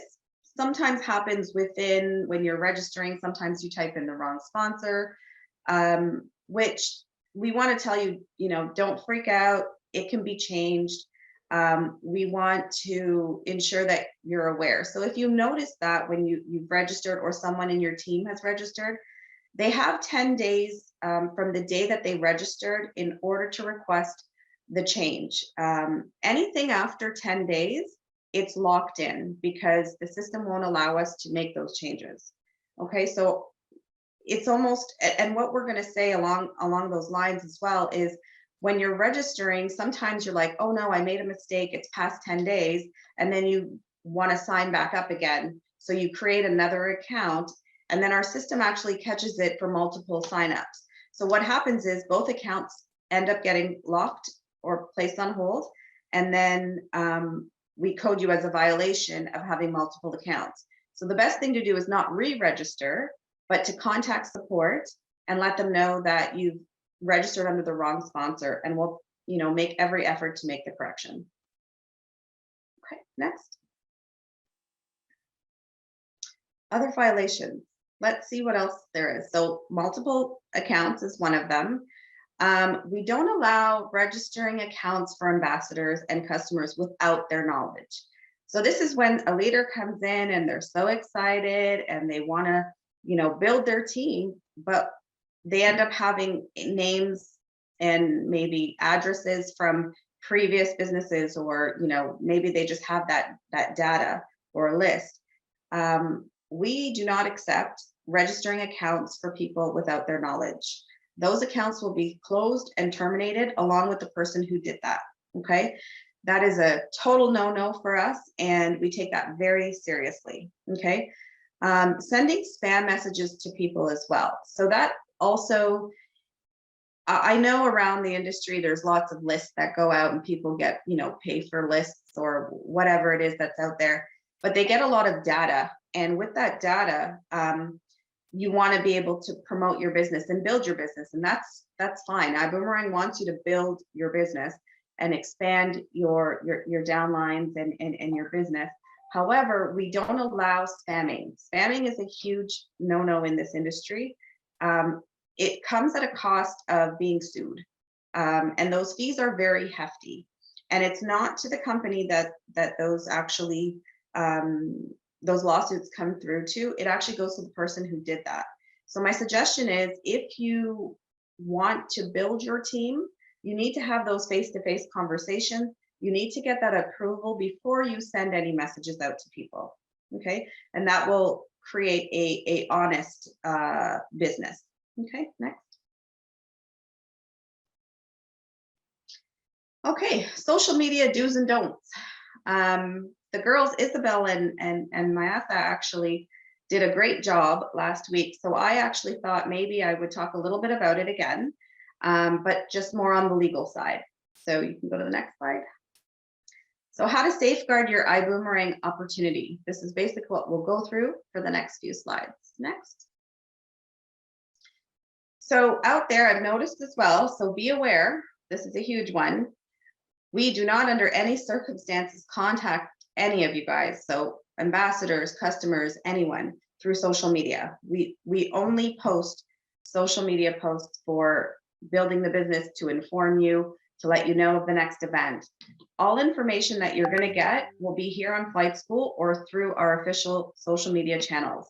sometimes happens when you're registering. Sometimes you type in the wrong sponsor, which we want to tell you, don't freak out. It can be changed. We want to ensure that you're aware. So if you notice that when you've registered or someone in your team has registered, they have 10 days from the day that they registered in order to request the change. Anything after 10 days, it's locked in because the system won't allow us to make those changes. Okay, so it's almost, and what we're going to say along those lines as well is, when you're registering, sometimes you're like, oh no, I made a mistake, it's past 10 days, and then you want to sign back up again. So you create another account, and then our system actually catches it for multiple signups. So what happens is both accounts end up getting locked or placed on hold, and then we code you as a violation of having multiple accounts. So the best thing to do is not re-register, but to contact support and let them know that you've registered under the wrong sponsor, and we'll make every effort to make the correction. Okay, next. Other violations. Let's see what else there is. So multiple accounts is one of them. We don't allow registering accounts for ambassadors and customers without their knowledge. So this is when a leader comes in and they're so excited and they want to build their team, but they end up having names and maybe addresses from previous businesses, or maybe they just have that data or a list. We do not accept registering accounts for people without their knowledge. Those accounts will be closed and terminated along with the person who did that. Okay, that is a total no-no for us, and we take that very seriously. Okay, sending spam messages to people as well. So that also, I know around the industry, there's lots of lists that go out and people get, pay for lists or whatever it is that's out there, but they get a lot of data. And with that data, you want to be able to promote your business and build your business. And that's fine. Ibüümerang wants you to build your business and expand your downlines and your business. However, we don't allow spamming. Spamming is a huge no-no in this industry. It comes at a cost of being sued, and those fees are very hefty. And it's not to the company that those actually those lawsuits come through to. It actually goes to the person who did that. So my suggestion is, if you want to build your team, you need to have those face-to-face conversations. You need to get that approval before you send any messages out to people. Okay, and that will create a honest business. Okay, next. Okay, social media do's and don'ts. The girls, Isabel and Mayatha, actually did a great job last week. So I actually thought maybe I would talk a little bit about it again, but just more on the legal side. So you can go to the next slide. So how to safeguard your Ibüümerang opportunity. This is basically what we'll go through for the next few slides. Next. So out there, I've noticed as well, so be aware, this is a huge one. We do not under any circumstances contact any of you guys. So ambassadors, customers, anyone through social media. We only post social media posts for building the business, to inform you, to let you know of the next event. All information that you're going to get will be here on Flight School or through our official social media channels.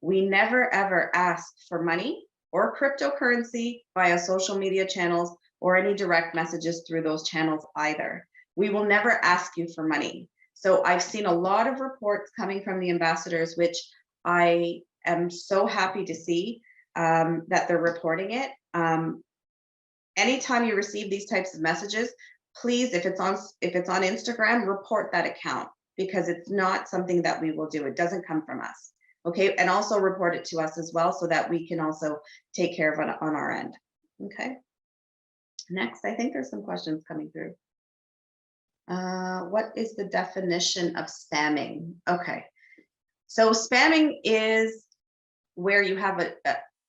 We never ever ask for money or cryptocurrency via social media channels or any direct messages through those channels either. We will never ask you for money. So I've seen a lot of reports coming from the ambassadors, which I am so happy to see that they're reporting it. Anytime you receive these types of messages, please, if it's on Instagram, report that account, because it's not something that we will do. It doesn't come from us. Okay, and also report it to us as well, so that we can also take care of it on our end. Okay. Next, I think there's some questions coming through. What is the definition of spamming? Okay, so spamming is where you have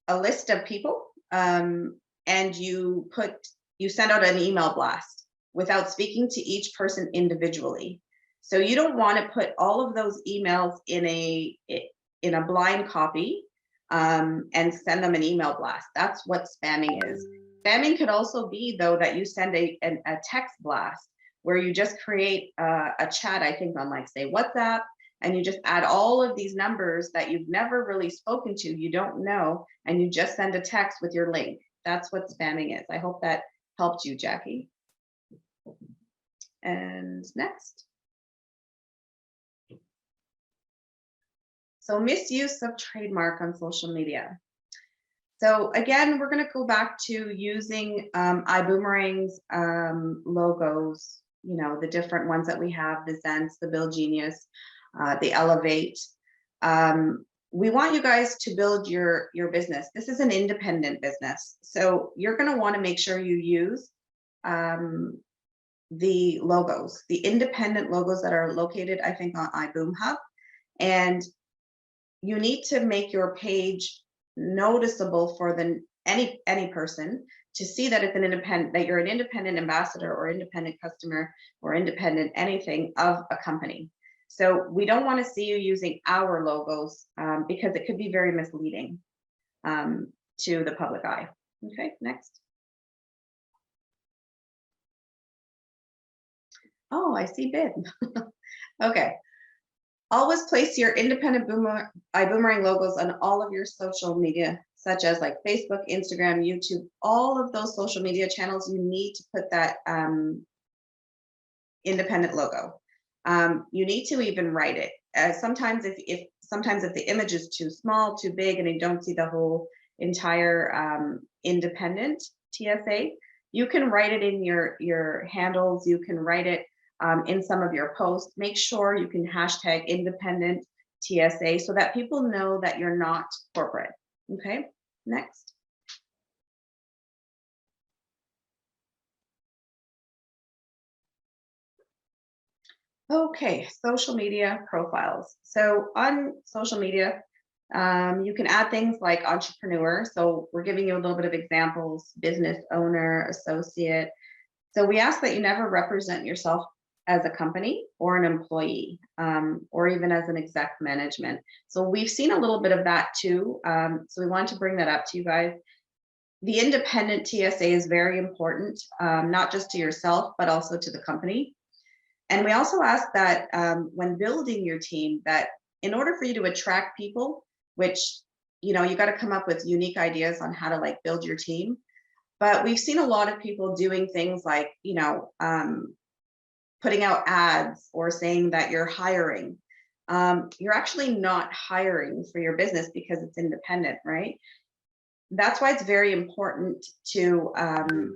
a list of people and you send out an email blast without speaking to each person individually. So you don't want to put all of those emails in a blind copy and send them an email blast. That's what spamming is. Spamming could also be, though, that you send a text blast where you just create a chat, I think on, like, say, WhatsApp, and you just add all of these numbers that you've never really spoken to, you don't know, and you just send a text with your link. That's what spamming is. I hope that helped you, Jackie. And next. So misuse of trademark on social media. So again, we're going to go back to using Ibüümerang's logos, you know, the different ones that we have, the Zens, the Build Genius, the Elevate. We want you guys to build your business. This is an independent business. So you're going to want to make sure you use the logos, the independent logos that are located, I think, on iBoom Hub. And you need to make your page noticeable for any person to see that it's an independent, that you're an independent ambassador or independent customer or independent anything of a company. So we don't want to see you using our logos because it could be very misleading to the public eye. Okay, next. Oh, I see BIB. Okay. Always place your independent Ibüümerang logos on all of your social media, such as like Facebook, Instagram, YouTube, all of those social media channels. You need to put that independent logo. You need to even write it. Sometimes if the image is too small, too big, and you don't see the whole entire independent TSA, you can write it in your handles. You can write it in some of your posts. Make sure you can hashtag independent TSA so that people know that you're not corporate. Okay, next. Okay, social media profiles. So on social media, you can add things like entrepreneur. So we're giving you a little bit of examples: business owner, associate. So we ask that you never represent yourself as a company or an employee, or even as an exec management. So we've seen a little bit of that too. So we want to bring that up to you guys. The independent TSA is very important, not just to yourself, but also to the company. And we also ask that when building your team, that in order for you to attract people, which, you know, you got to come up with unique ideas on how to like build your team. But we've seen a lot of people doing things like, you know, putting out ads or saying that you're hiring. You're actually not hiring for your business because it's independent, right? That's why it's very important to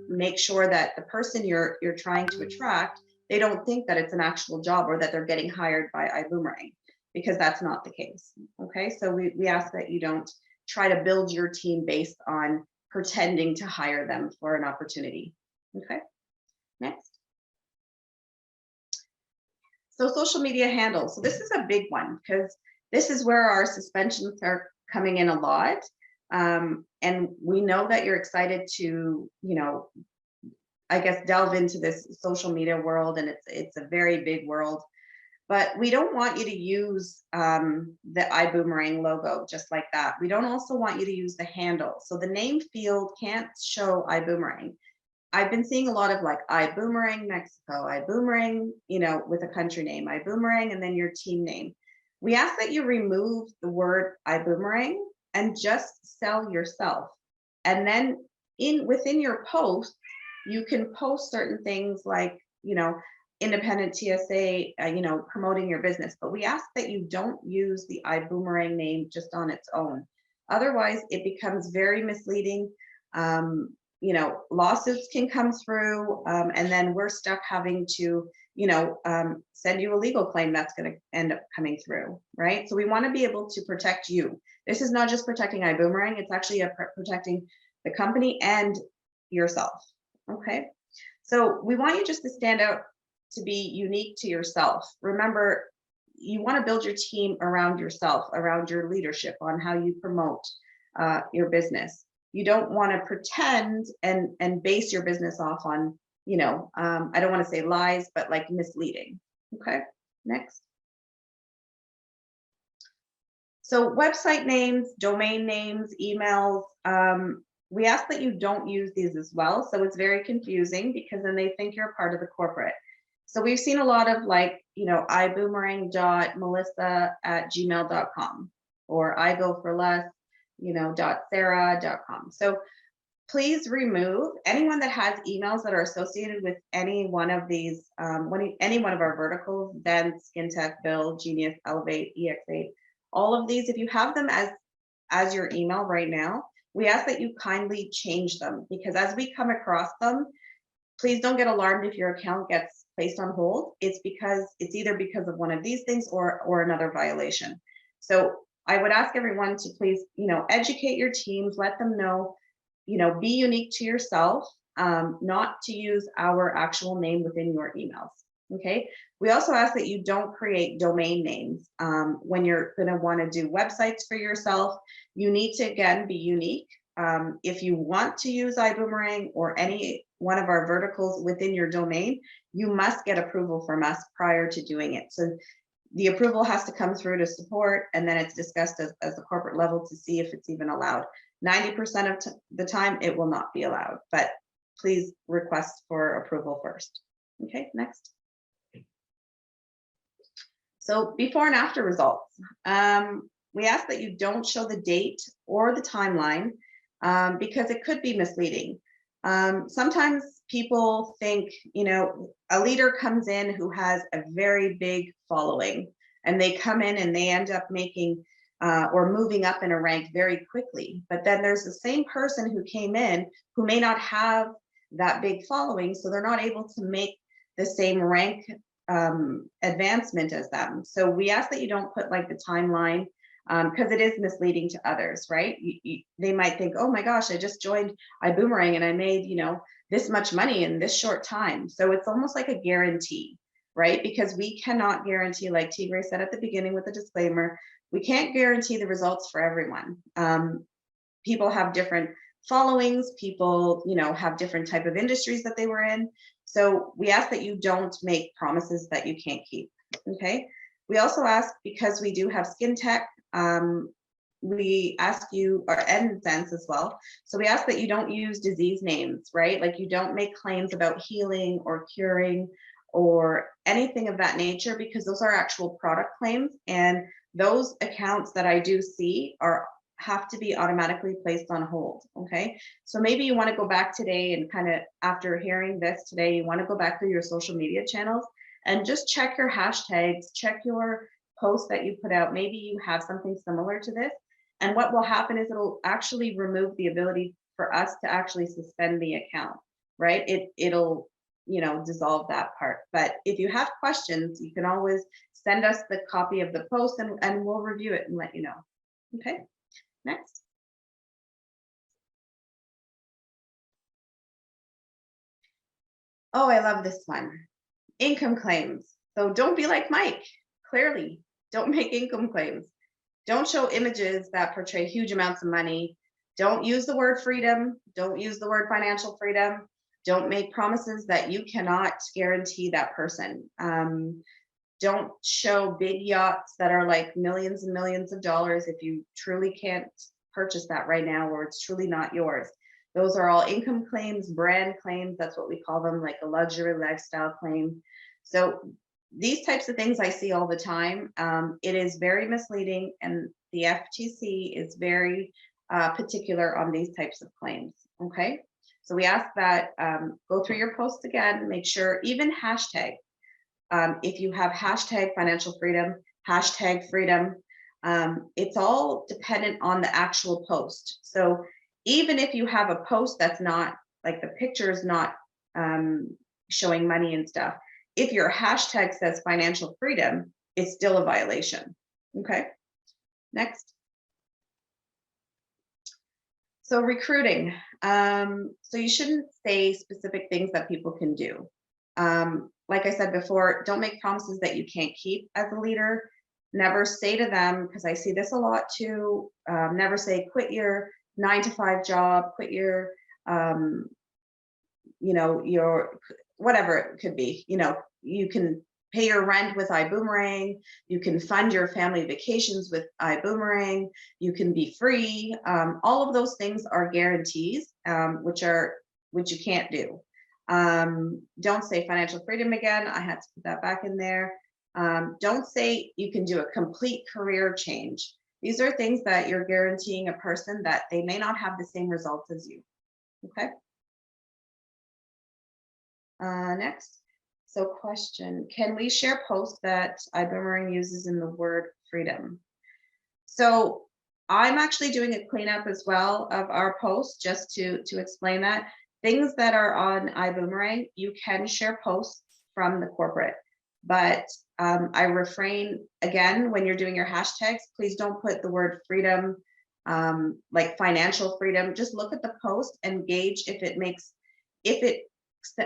make sure that the person you're trying to attract, they don't think that it's an actual job or that they're getting hired by Ibüümerang, because that's not the case. Okay, so we ask that you don't try to build your team based on pretending to hire them for an opportunity. Okay, next. So social media handles. So this is a big one because this is where our suspensions are coming in a lot. And we know that you're excited to, you know, I guess, delve into this social media world, and it's a very big world. But we don't want you to use the Ibüümerang logo just like that. We don't also want you to use the handle. So the name field can't show Ibüümerang. I've been seeing a lot of like Ibüümerang Mexico, Ibüümerang, you know, with a country name, Ibüümerang, and then your team name. We ask that you remove the word Ibüümerang and just sell yourself. And then within your post, you can post certain things like, independent TSA, promoting your business. But we ask that you don't use the Ibüümerang name just on its own. Otherwise, it becomes very misleading. Lawsuits can come through, and then we're stuck having to, send you a legal claim that's going to end up coming through, right? So we want to be able to protect you. This is not just protecting Ibüümerang, it's actually protecting the company and yourself, okay? So we want you just to stand out, to be unique to yourself. Remember, you want to build your team around yourself, around your leadership, on how you promote your business. You don't want to pretend and base your business off on, I don't want to say lies, but like misleading. Okay, next. So website names, domain names, emails, we ask that you don't use these as well. So it's very confusing because then they think you're part of the corporate. So we've seen a lot of iboomerang.melissa@gmail.com or igoforless, .sarah.com. So please remove anyone that has emails that are associated with any one of these, any one of our verticals, Dent, Skin Tech, Build, Genius, Elevate, EX8, all of these. If you have them as your email right now, we ask that you kindly change them, because as we come across them, please don't get alarmed if your account gets placed on hold. It's either because of one of these things or another violation. So I would ask everyone to please, educate your teams, let them know, be unique to yourself, not to use our actual name within your emails. Okay. We also ask that you don't create domain names. When you're going to want to do websites for yourself, you need to, again, be unique. If you want to use Ibüümerang or any one of our verticals within your domain, you must get approval from us prior to doing it. So the approval has to come through to support, and then it's discussed as a corporate level to see if it's even allowed. 90% of the time, it will not be allowed, but please request for approval first. Okay, next. So before and after results, we ask that you don't show the date or the timeline because it could be misleading. Sometimes people think, a leader comes in who has a very big following, and they come in and they end up making or moving up in a rank very quickly. But then there's the same person who came in who may not have that big following, so they're not able to make the same rank advancement as them. So we ask that you don't put like the timeline, because it is misleading to others, right? They might think, oh my gosh, I just joined Ibüümerang and I made, this much money in this short time. So it's almost like a guarantee, right? Because we cannot guarantee, like Tigray said at the beginning with the disclaimer, we can't guarantee the results for everyone. People have different followings, people, have different type of industries that they were in. So we ask that you don't make promises that you can't keep, okay? We also ask, because we do have Skin Tech, we ask you, or Sense as well. So we ask that you don't use disease names, right? Like you don't make claims about healing or curing or anything of that nature, because those are actual product claims. And those accounts that I do see have to be automatically placed on hold, okay? So maybe you want to go back today and kind of, after hearing this today, you want to go back through your social media channels and just check your hashtags, check your posts that you put out. Maybe you have something similar to this. And what will happen is it'll actually remove the ability for us to actually suspend the account, right? It'll, dissolve that part. But if you have questions, you can always send us the copy of the post and we'll review it and let you know. Okay, next. Oh, I love this one. Income claims. So don't be like Mike. Clearly, don't make income claims. Don't show images that portray huge amounts of money. Don't use the word freedom. Don't use the word financial freedom. Don't make promises that you cannot guarantee that person. Don't show big yachts that are like millions and millions of dollars if you truly can't purchase that right now, or it's truly not yours. Those are all income claims, brand claims. That's what we call them, like a luxury lifestyle claim. So these types of things I see all the time. It is very misleading, and the FTC is very particular on these types of claims. Okay, so we ask that go through your posts again, make sure even hashtag. If you have hashtag financial freedom, hashtag freedom, it's all dependent on the actual post. So even if you have a post that's not like the picture is not showing money and stuff, if your hashtag says financial freedom, it's still a violation. Okay, next. So recruiting. So you shouldn't say specific things that people can do. Like I said before, don't make promises that you can't keep as a leader. Never say to them, because I see this a lot too, never say quit your 9-to-5 job, quit your, your whatever it could be. You can pay your rent with Ibüümerang. You can fund your family vacations with Ibüümerang. You can be free. All of those things are guarantees, which you can't do. Don't say financial freedom again. I had to put that back in there. Don't say you can do a complete career change. These are things that you're guaranteeing a person that they may not have the same results as you. Okay. Next. So question, can we share posts that Ibüümerang uses in the word freedom? So I'm actually doing a cleanup as well of our posts just to explain that. Things that are on Ibüümerang, you can share posts from the corporate, but I refrain again when you're doing your hashtags. Please don't put the word freedom, like financial freedom. Just look at the post and gauge if it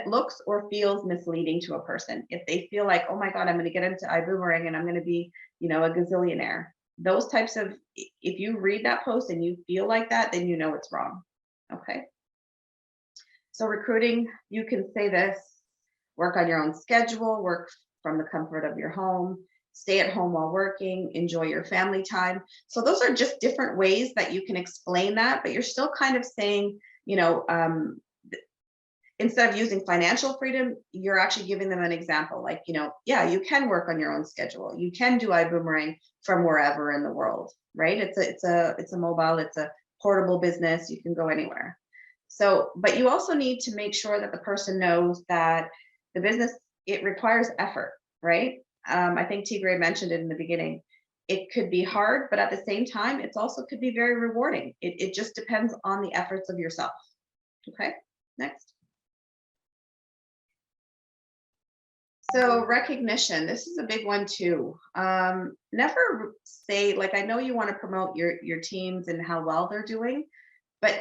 looks or feels misleading to a person. If they feel like, oh my God, I'm going to get into Ibüümerang and I'm going to be, a gazillionaire. Those types of, if you read that post and you feel like that, then you know it's wrong. Okay. So recruiting, you can say this: work on your own schedule, work from the comfort of your home, stay at home while working, enjoy your family time. So those are just different ways that you can explain that, but you're still kind of saying, instead of using financial freedom, you're actually giving them an example. Like, yeah, you can work on your own schedule. You can do Ibüümerang from wherever in the world, right? It's a mobile, it's a portable business. You can go anywhere. So, but you also need to make sure that the person knows that the business, it requires effort, right? I think Tigray mentioned it in the beginning. It could be hard, but at the same time, it's also could be very rewarding. It just depends on the efforts of yourself. Okay, next. So recognition, this is a big one too. Never say, like, I know you want to promote your teams and how well they're doing, but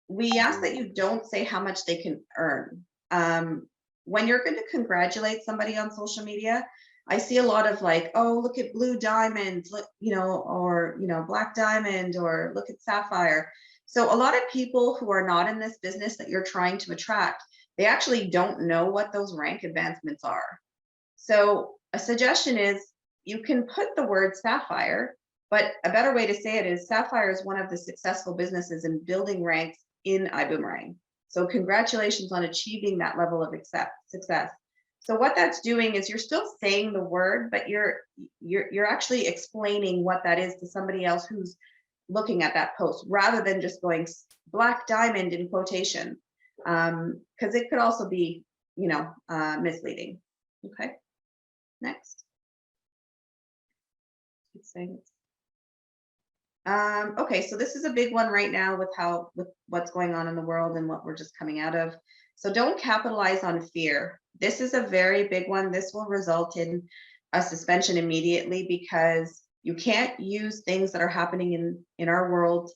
we ask that you don't say how much they can earn. When you're going to congratulate somebody on social media, I see a lot of like, oh, look at blue diamond, look, or black diamond, or look at sapphire. So a lot of people who are not in this business that you're trying to attract, they actually don't know what those rank advancements are. So a suggestion is you can put the word sapphire, but a better way to say it is sapphire is one of the successful businesses in building ranks in Ibüümerang. So congratulations on achieving that level of success. So what that's doing is you're still saying the word, but you're actually explaining what that is to somebody else who's looking at that post, rather than just going black diamond in quotation, because it could also be, misleading. Okay, next. Keep saying it. Okay, so this is a big one right now with what's going on in the world and what we're just coming out of. So don't capitalize on fear. This is a very big one. This will result in a suspension immediately, because you can't use things that are happening in our world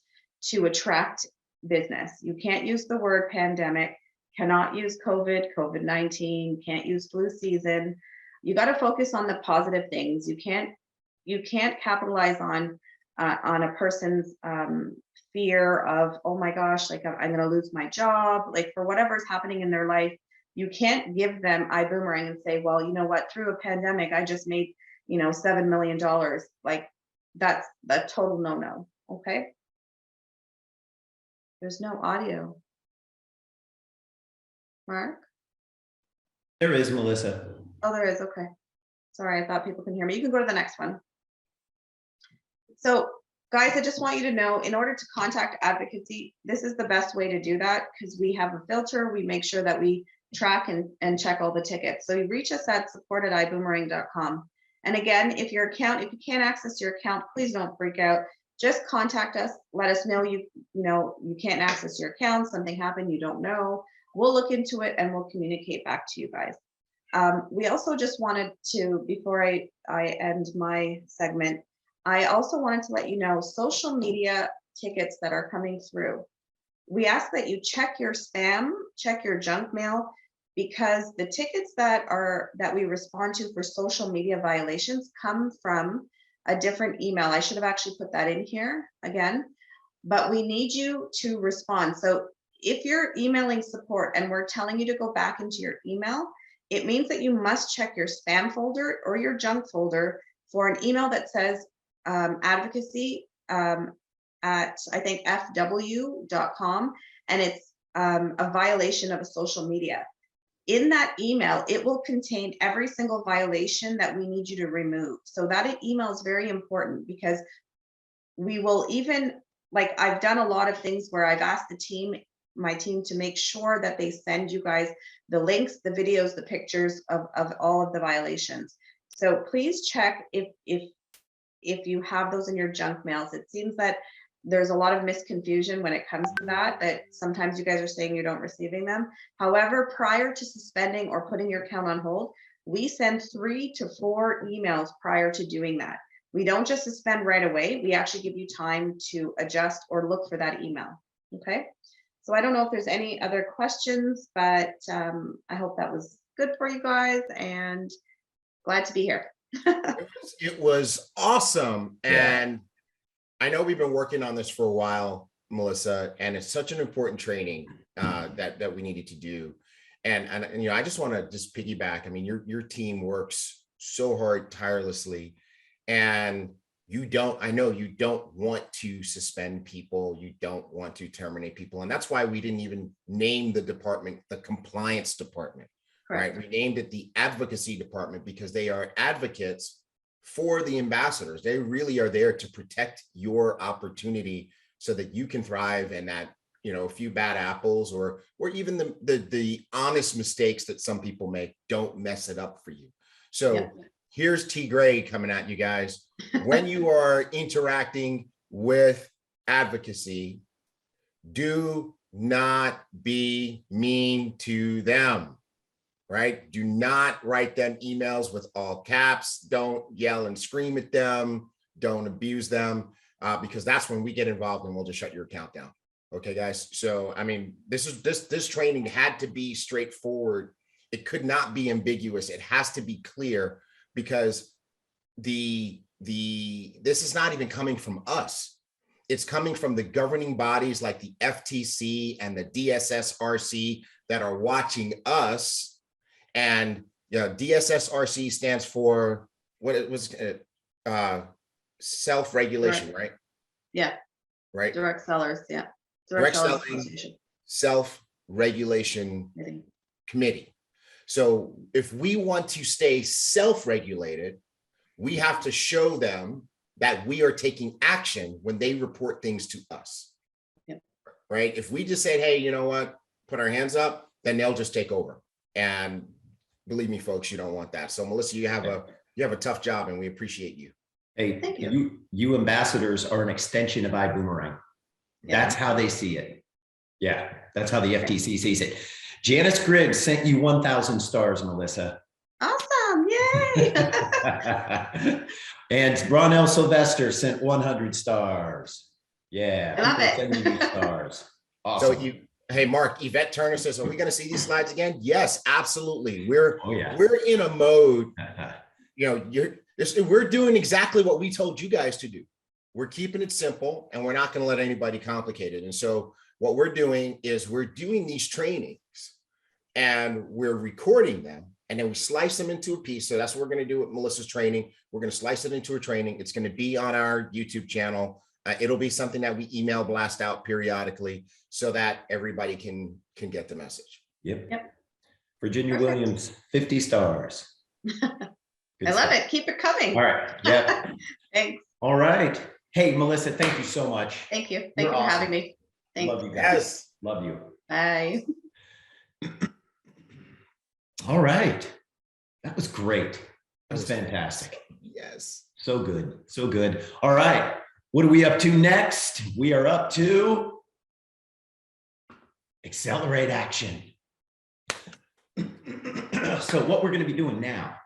to attract business. You can't use the word pandemic, cannot use COVID-19, can't use flu season. You got to focus on the positive things. You can't capitalize on a person's fear of, oh my gosh, like I'm going to lose my job, like for whatever's happening in their life. You can't give them Ibüümerang and say, well, you know what, through a pandemic, I just made, $7 million. Like that's a total no-no. Okay. There's no audio. Mark? There is, Melissa. Oh, there is. Okay. Sorry, I thought people can hear me. You can go to the next one. So Guys, I just want you to know, in order to contact advocacy, this is the best way to do that because we have a filter. We make sure that we track and check all the tickets. So you reach us at support@iboomerang.com. And again, if you can't access your account, please don't freak out. Just contact us. Let us know you can't access your account. Something happened, you don't know. We'll look into it and we'll communicate back to you guys. We also just wanted to, before I end my segment, I also wanted to let you know social media tickets that are coming through. We ask that you check your spam, check your junk mail, because the tickets that we respond to for social media violations come from a different email. I should have actually put that in here again, but we need you to respond. So if you're emailing support and we're telling you to go back into your email, it means that you must check your spam folder or your junk folder for an email that says advocacy at, I think, fw.com, and it's a violation of a social media. In that email, it will contain every single violation that we need you to remove. So that email is very important because we will even, like, I've done a lot of things where I've asked my team to make sure that they send you guys the links, the videos, the pictures of all of the violations. So please check if you have those in your junk mails. It seems that there's a lot of misconfusion when it comes to that sometimes you guys are saying you don't receiving them. However, prior to suspending or putting your account on hold, we send 3 to 4 emails prior to doing that. We don't just suspend right away. We actually give you time to adjust or look for that email. Okay. So I don't know if there's any other questions, but I hope that was good for you guys and glad to be here. It was awesome. Yeah. And I know we've been working on this for a while, Melissa, and it's such an important training that we needed to do. And I just want to just piggyback. I mean, your team works so hard, tirelessly, and I know you don't want to suspend people. You don't want to terminate people. And that's why we didn't even name the department, the compliance department. Correct. Right? We named it the advocacy department because they are advocates for the ambassadors. They really are there to protect your opportunity so that you can thrive, and that, a few bad apples or even the honest mistakes that some people make don't mess it up for you. So yeah. Here's T Gray coming at you guys. When you are interacting with advocacy, do not be mean to them. Right? Do not write them emails with all caps. Don't yell and scream at them. Don't abuse them, because that's when we get involved and we'll just shut your account down. Okay, guys. So, I mean, this training had to be straightforward. It could not be ambiguous. It has to be clear, because this is not even coming from us. It's coming from the governing bodies like the FTC and the DSSRC that are watching us. And DSSRC stands for what it was, self-regulation, right? Yeah. Right. Direct sellers. Yeah. Direct selling self-regulation committee. So if we want to stay self-regulated, we have to show them that we are taking action when they report things to us. Yep. Right. If we just say, hey, you know what, put our hands up, then they'll just take over. And believe me, folks, you don't want that. So Melissa, you have a tough job, and we appreciate you. Hey, thank you. You ambassadors are an extension of Ibüümerang. Yeah. That's how they see it. Yeah, that's how the FTC sees it. Janice Griggs sent you 1,000 stars, Melissa. Awesome. Yay. And Ronell Sylvester sent 100 stars. Yeah. I love it. Sending you stars. Awesome. So hey, Mark, Yvette Turner says, are we going to see these slides again? Yes, absolutely. We're in a mode, we're doing exactly what we told you guys to do. We're keeping it simple, and we're not going to let anybody complicate it. And so what we're doing is we're doing these trainings and we're recording them, and then we slice them into a piece. So that's what we're going to do with Melissa's training. We're going to slice it into a training. It's going to be on our YouTube channel. It'll be something that we email blast out periodically so that everybody can get the message. Yep. Virginia Perfect. Williams, 50 stars. I love it. Keep it coming. All right. Yep. Thanks. All right. Hey, Melissa, thank you so much. Thank you. Thank You're you for awesome. having me. Thanks. Love you guys. Yes. Love you. Bye. All right. That was great. That was fantastic. Yes. So good. So good. All right. What are we up to next? We are up to accelerate action. So what we're going to be doing now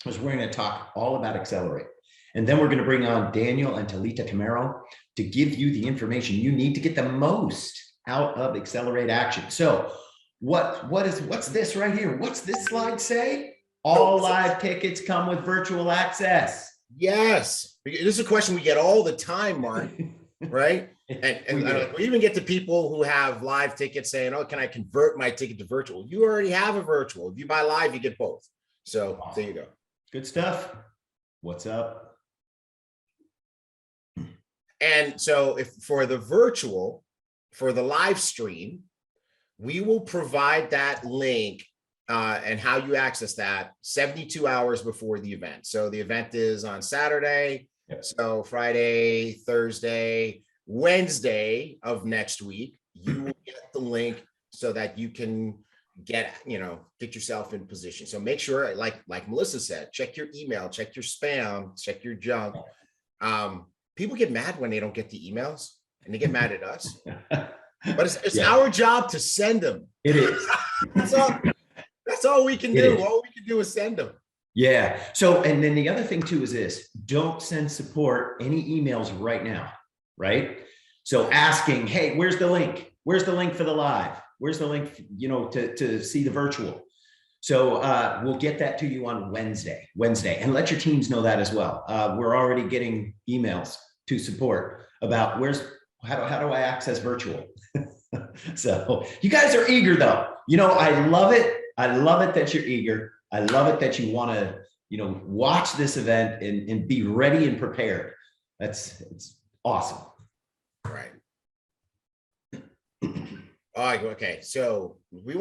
is we're going to talk all about accelerate. And then we're going to bring on Daniel and Talitta Camero to give you the information you need to get the most out of accelerate action. So what's this right here? What's this slide say? All live tickets come with virtual access. Yes. This is a question we get all the time, Mark, right? And we even get to people who have live tickets saying, oh, can I convert my ticket to virtual? You already have a virtual. If you buy live, you get both. So there you go. Good stuff. What's up? And so if for the virtual, for the live stream, we will provide that link and how you access that 72 hours before the event. So the event is on Saturday. Yep. So Friday, Thursday, Wednesday of next week, you will get the link so that you can get yourself in position. So make sure, like Melissa said, check your email, check your spam, check your junk. People get mad when they don't get the emails and they get mad at us, but it's our job to send them. It is. That's all we can do. All we can do is send them. Yeah. So, and then the other thing too is this: don't send support any emails right now, right? So asking, hey, where's the link? Where's the link for the live? Where's the link, to see the virtual? So we'll get that to you on Wednesday, and let your teams know that as well. We're already getting emails to support about how do I access virtual? So you guys are eager though. I love it. I love it that you're eager. I love it that you want to, watch this event and be ready and prepared. It's awesome. Right. Okay. So we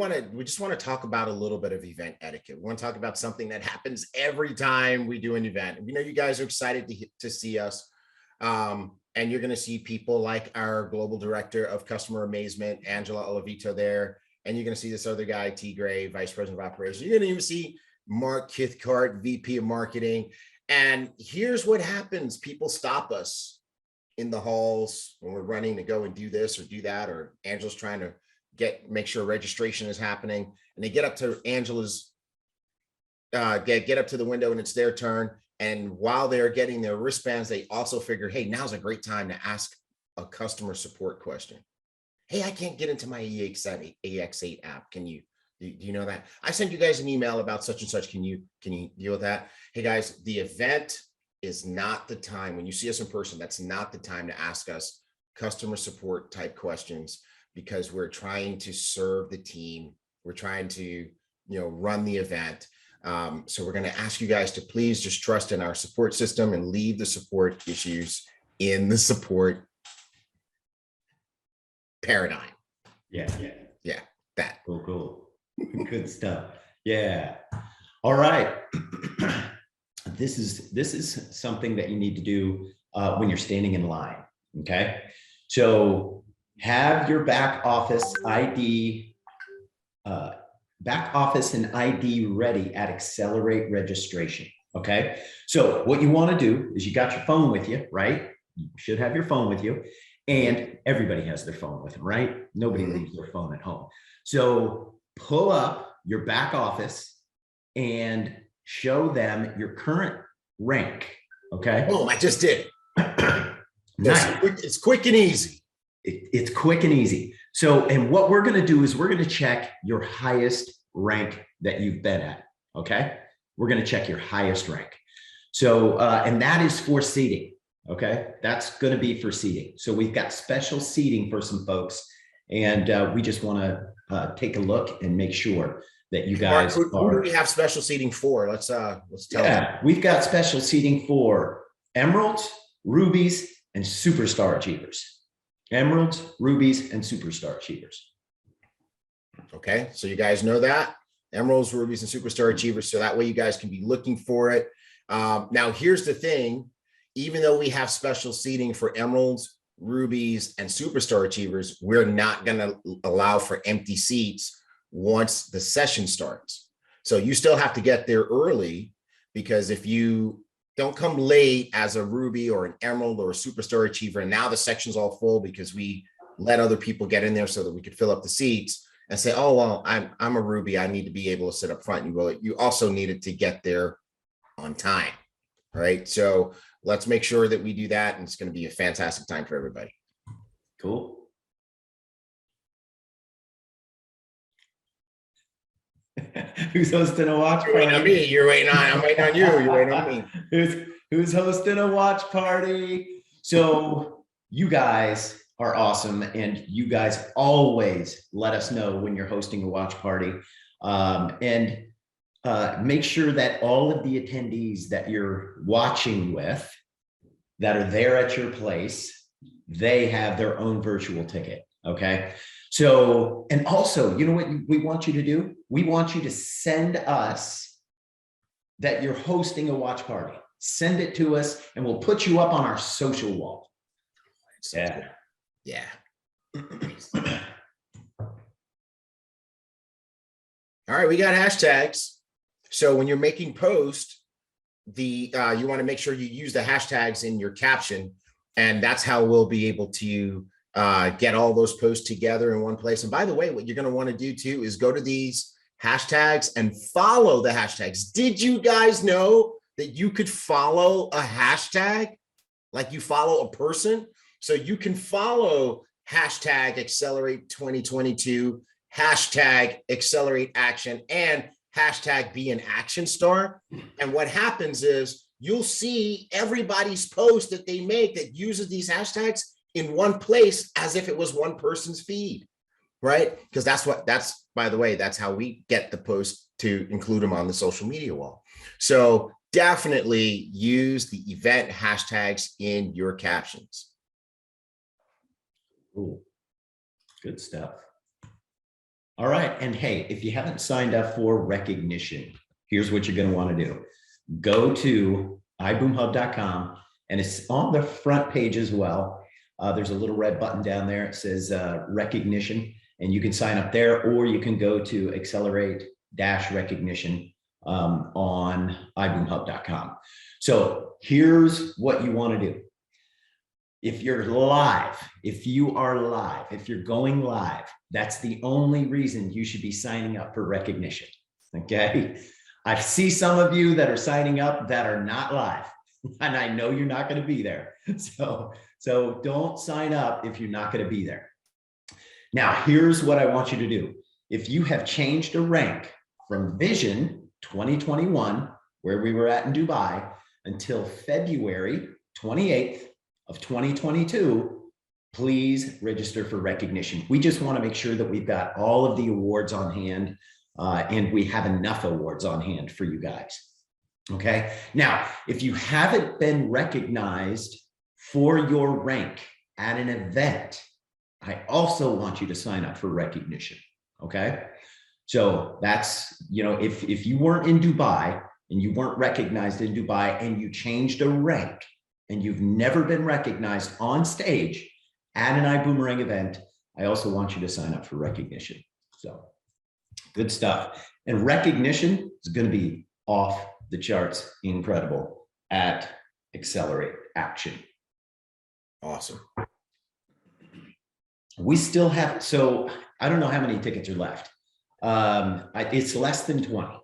just want to talk about a little bit of event etiquette. We want to talk about something that happens every time we do an event. We know you guys are excited to see us. And you're going to see people like our global director of customer amazement, Angela Olavito there. And you're going to see this other guy, T. Gray, vice president of operations. You're going to even see Mark Kithcart, VP of marketing. And here's what happens. People stop us in the halls when we're running to go and do this or do that, or Angela's trying to make sure registration is happening. And they get up to Angela's, get up to the window and it's their turn. And while they're getting their wristbands, they also figure, hey, now's a great time to ask a customer support question. Hey, I can't get into my EX8 app. Do you know that? I sent you guys an email about such and such. Can you deal with that? Hey guys, the event is not the time. When you see us in person, that's not the time to ask us customer support type questions, because we're trying to serve the team. We're trying to, run the event. So we're going to ask you guys to please just trust in our support system and leave the support issues in the support paradigm. Yeah. That. Cool. Good stuff. Yeah. All right. This is something that you need to do when you're standing in line. Okay. So have your back office and ID ready at Accelerate registration. Okay. So what you want to do is you got your phone with you, right? You should have your phone with you, and everybody has their phone with them, right? Nobody leaves their phone at home. So pull up your back office and show them your current rank. Okay. Boom, I just did. Nice. It's quick and easy. It's quick and easy. So, and what we're going to do is we're going to check your highest rank that you've been at. Okay. We're going to check your highest rank. So, and that is for seating. Okay. That's going to be for seating. So we've got special seating for some folks, and we just want to take a look and make sure that you guys Mark, who do we have special seating for? Let's tell them. We've got special seating for emeralds, rubies, and superstar achievers. Emeralds, rubies, and superstar achievers. Okay, so you guys know that. Emeralds, rubies, and superstar achievers. So that way you guys can be looking for it. Now, here's the thing. even though we have special seating for emeralds, rubies, and superstar achievers, we're not going to allow for empty seats once the session starts. So you still have to get there early, because if you don't come late as a ruby or an emerald or a superstar achiever, and now the section's all full because we let other people get in there so that we could fill up the seats, and say, oh, well, I'm a ruby, I need to be able to sit up front. You also needed to get there on time, right? So let's make sure that we do that, and it's going to be a fantastic time for everybody. Cool. Who's hosting a watch You're waiting on party? me. You're waiting on. I'm waiting on you. You're waiting on me. Who's hosting a watch party? So you guys are awesome, and you guys always let us know when you're hosting a watch party, and make sure that all of the attendees that you're watching with, that are there at your place, they have their own virtual ticket. Okay. So, and also, you know what we want you to do? We want you to send us that you're hosting a watch party. Send it to us, and we'll put you up on our social wall. Yeah. Yeah. All right, we got hashtags. So when you're making posts, you want to make sure you use the hashtags in your caption, and that's how we'll be able to get all those posts together in one place. And by the way, what you're going to want to do too is go to these hashtags and follow the hashtags. Did you guys know that you could follow a hashtag like you follow a person? So you can follow hashtag accelerate 2022, hashtag accelerate action, and hashtag be an action star. And what happens is you'll see everybody's post that they make that uses these hashtags in one place, as if it was one person's feed, right? Because that's, by the way, that's how we get the post to include them on the social media wall. So definitely use the event hashtags in your captions. Cool. Good stuff. All right. And hey, if you haven't signed up for recognition, here's what you're going to want to do. Go to iboomhub.com, and it's on the front page as well. There's a little red button down there. It says recognition, and you can sign up there, or you can go to accelerate-recognition on iboomhub.com. So here's what you want to do. If you're live, if you are live, if you're going live, that's the only reason you should be signing up for recognition. Okay. I see some of you that are signing up that are not live, and I know you're not going to be there. So don't sign up if you're not going to be there. Now, here's what I want you to do. If you have changed a rank from Vision 2021, where we were at in Dubai, until February 28th of 2022, please register for recognition. We just want to make sure that we've got all of the awards on hand, and we have enough awards on hand for you guys. Okay. Now, if you haven't been recognized for your rank at an event, I also want you to sign up for recognition. Okay. So that's, if you weren't in Dubai and you weren't recognized in Dubai, and you changed a rank and you've never been recognized on stage at an Ibüümerang event, I also want you to sign up for recognition. So good stuff. And recognition is going to be off the charts incredible at Accelerate Action. Awesome. We still have, so I don't know how many tickets are left. It's less than 20.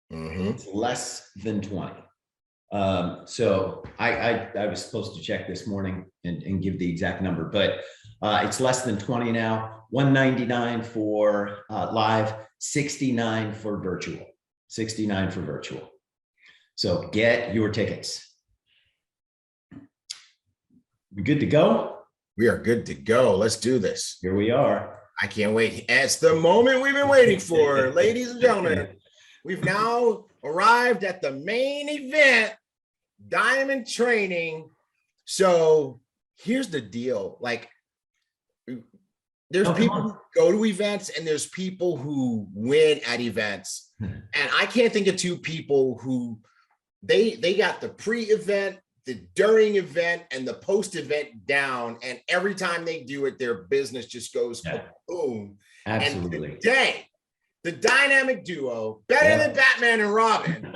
It's less than 20. So I was supposed to check this morning and give the exact number, but it's less than 20 now. 199 for live, 69 for virtual. 69 for virtual. So get your tickets. We good to go? We are good to go. Let's do this. Here we are. I can't wait. It's the moment we've been waiting for, ladies and gentlemen. We've now arrived at the main event, Diamond Training. So here's the deal. Like, there's people who go to events, and there's people who win at events. And I can't think of two people who they got the pre-event the during event and the post event down, and every time they do it, their business just goes boom. Absolutely. And today, the dynamic duo, better than Batman and Robin,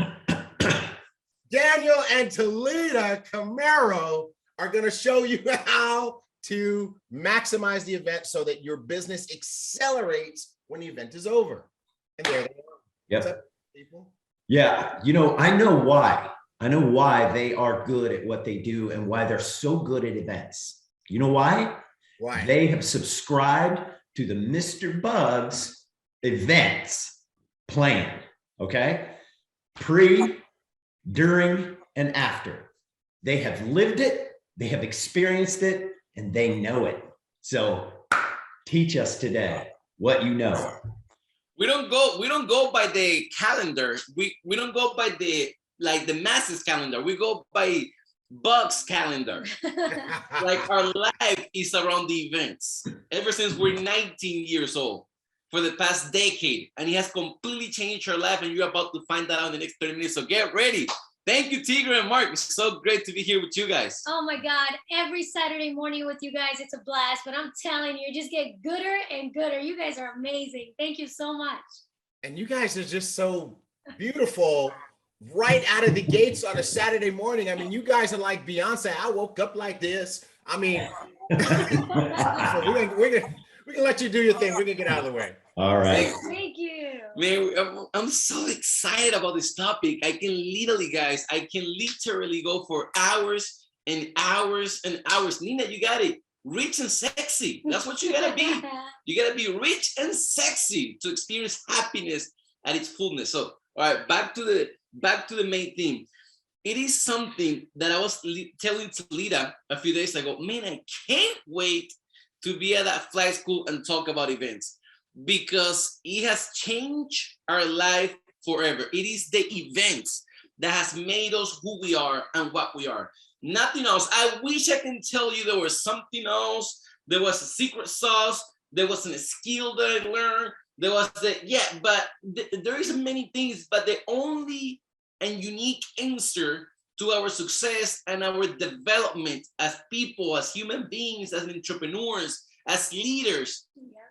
Daniel and Talitta Camero, are going to show you how to maximize the event so that your business accelerates when the event is over. And there they are. Yep. What's up, people? Yeah, you know, I know why. I know why they are good at what they do and why they're so good at events. You know why? Why? They have subscribed to the Mr. Bugs events plan. Okay. Pre, during, and after. They have lived it, they have experienced it, and they know it. So teach us today what you know. We don't go by the calendar. We don't go by the masses calendar. We go by Bugs calendar. Like our life is around the events. Ever since we're 19 years old, for the past decade, and it has completely changed our life, and you're about to find that out in the next 30 minutes. So get ready. Thank you, Tigre and Mark. It's so great to be here with you guys. Oh my God, every Saturday morning with you guys, it's a blast, but I'm telling you, just get gooder and gooder. You guys are amazing. Thank you so much. And you guys are just so beautiful right out of the gates on a Saturday morning. I mean, you guys are like Beyonce. I woke up like this. I mean, so we're gonna let you do your thing. We're gonna get out of the way. All right. Thank you. Man, I'm so excited about this topic. I can literally go for hours and hours and hours. Nina, you got it. Rich and sexy. That's what you gotta be. You gotta be rich and sexy to experience happiness at its fullness. So, all right, back to the main theme. It is something that I was telling Talitta a few days ago. Man, I can't wait to be at that flight school and talk about events, because it has changed our life forever. It is the events that has made us who we are and what we are. Nothing else. I wish I can tell you there was something else. There was a secret sauce. There wasn't a skill that I learned. There was but there is many things, but the only and unique answer to our success and our development as people, as human beings, as entrepreneurs, as leaders,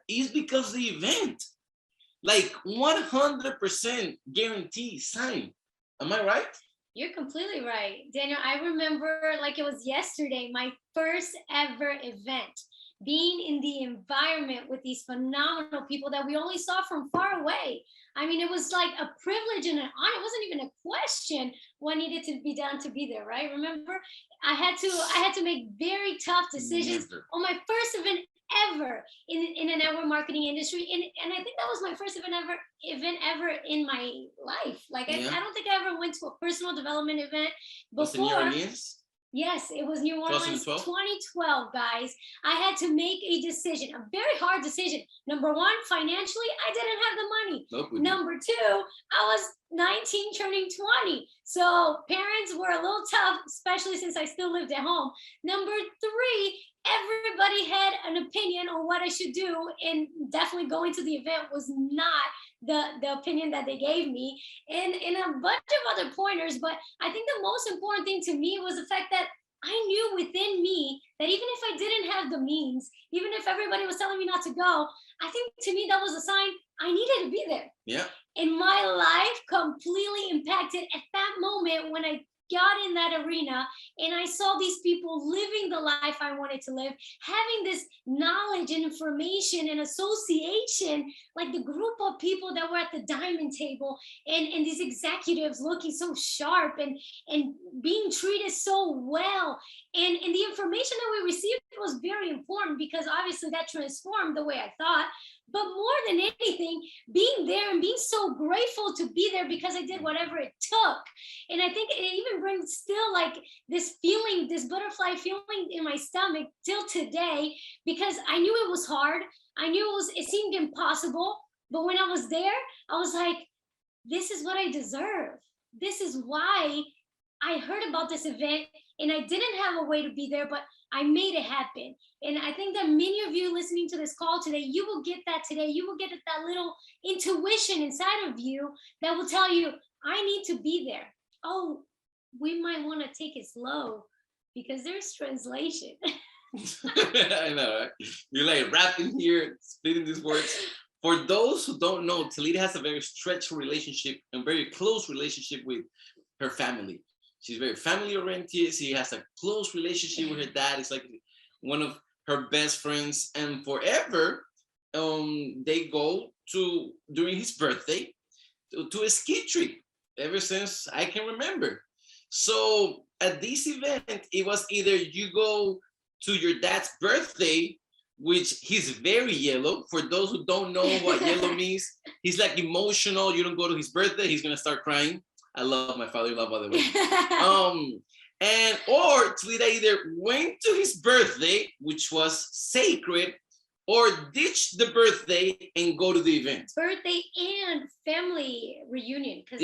is because the event. Like 100% guarantee sign. Am I right? You're completely right, Daniel. I remember like it was yesterday, my first ever event, being in the environment with these phenomenal people that we only saw from far away. I mean, it was like a privilege and an honor. It wasn't even a question what needed to be done to be there, right? Remember, I had to make very tough decisions on my first event ever in a network marketing industry, and I think that was my first event ever in my life. Like I don't think I ever went to a personal development event before. Yes, it was New Orleans 2012, guys. I had to make a decision, a very hard decision. Number one, financially, I didn't have the money. Number two, I was 19 turning 20. So parents were a little tough, especially since I still lived at home. Number three, everybody had an opinion on what I should do, and definitely going to the event was not the opinion that they gave me, and a bunch of other pointers. But I think the most important thing to me was the fact that I knew within me that even if I didn't have the means, even if everybody was telling me not to go, I think to me that was a sign I needed to be there. Yeah. And my life completely impacted at that moment when I got in that arena and I saw these people living the life I wanted to live, having this knowledge and information and association, like the group of people that were at the diamond table, and these executives looking so sharp and being treated so well. And the information that we received was very important, because obviously that transformed the way I thought. But more than anything, being there and being so grateful to be there because I did whatever it took. And I think it even brings still like this feeling, this butterfly feeling in my stomach till today, because I knew it was hard. I knew it seemed impossible. But when I was there, I was like, this is what I deserve. This is why I heard about this event and I didn't have a way to be there, but I made it happen. And I think that many of you listening to this call today, you will get that today. You will get that little intuition inside of you that will tell you, I need to be there. Oh, we might want to take it slow because there's translation. I know, right? You're like rapping here, spitting these words. For those who don't know, Talitta has a very stretched relationship and very close relationship with her family. She's very family oriented. She has a close relationship with her dad. It's like one of her best friends. And forever, they go to, during his birthday, to a ski trip ever since I can remember. So at this event, it was either you go to your dad's birthday, which he's very yellow. For those who don't know what yellow means, he's like emotional. You don't go to his birthday, he's gonna start crying. I love my father-in-law, by the way. And or Talitta either went to his birthday, which was sacred, or ditch the birthday and go to the event. Birthday and family reunion, because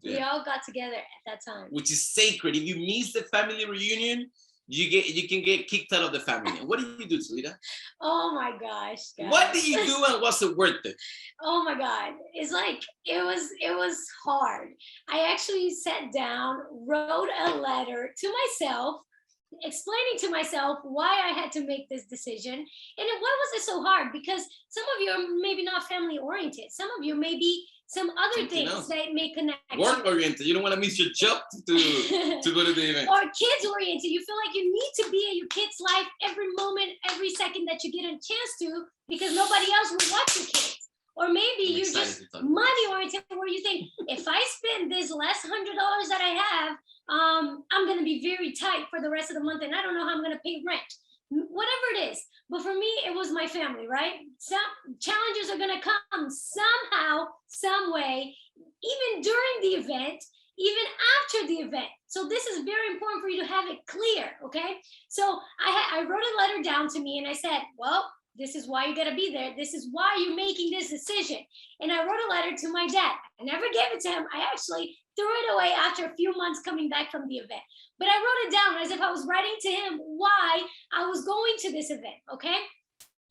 we all got together at that time. Which is sacred. If you miss the family reunion, you can get kicked out of the family. And what do you do, Talitta? Oh my gosh, guys. What did you do and was it worth it? Oh my God. It's like, it was hard. I actually sat down, wrote a letter to myself, explaining to myself why I had to make this decision. And why was it so hard? Because some of you are maybe not family oriented. Some of you may be some other things that may connect. Work oriented. You don't want to miss your job to go to the event. Or kids oriented. You feel like you need to be in your kid's life every moment, every second that you get a chance to, because nobody else will watch your kids. Or maybe you're just money oriented, where you think, if I spend this last $100 that I have, I'm going to be very tight for the rest of the month, and I don't know how I'm going to pay rent. Whatever it is. But for me, it was my family, right? Some challenges are going to come somehow, some way, even during the event, even after the event. So this is very important for you to have it clear, okay? So I wrote a letter down to me and I said, well, this is why you got to be there. This is why you're making this decision. And I wrote a letter to my dad. I never gave it to him. I actually threw it away after a few months coming back from the event. But I wrote it down as if I was writing to him why I was going to this event, okay?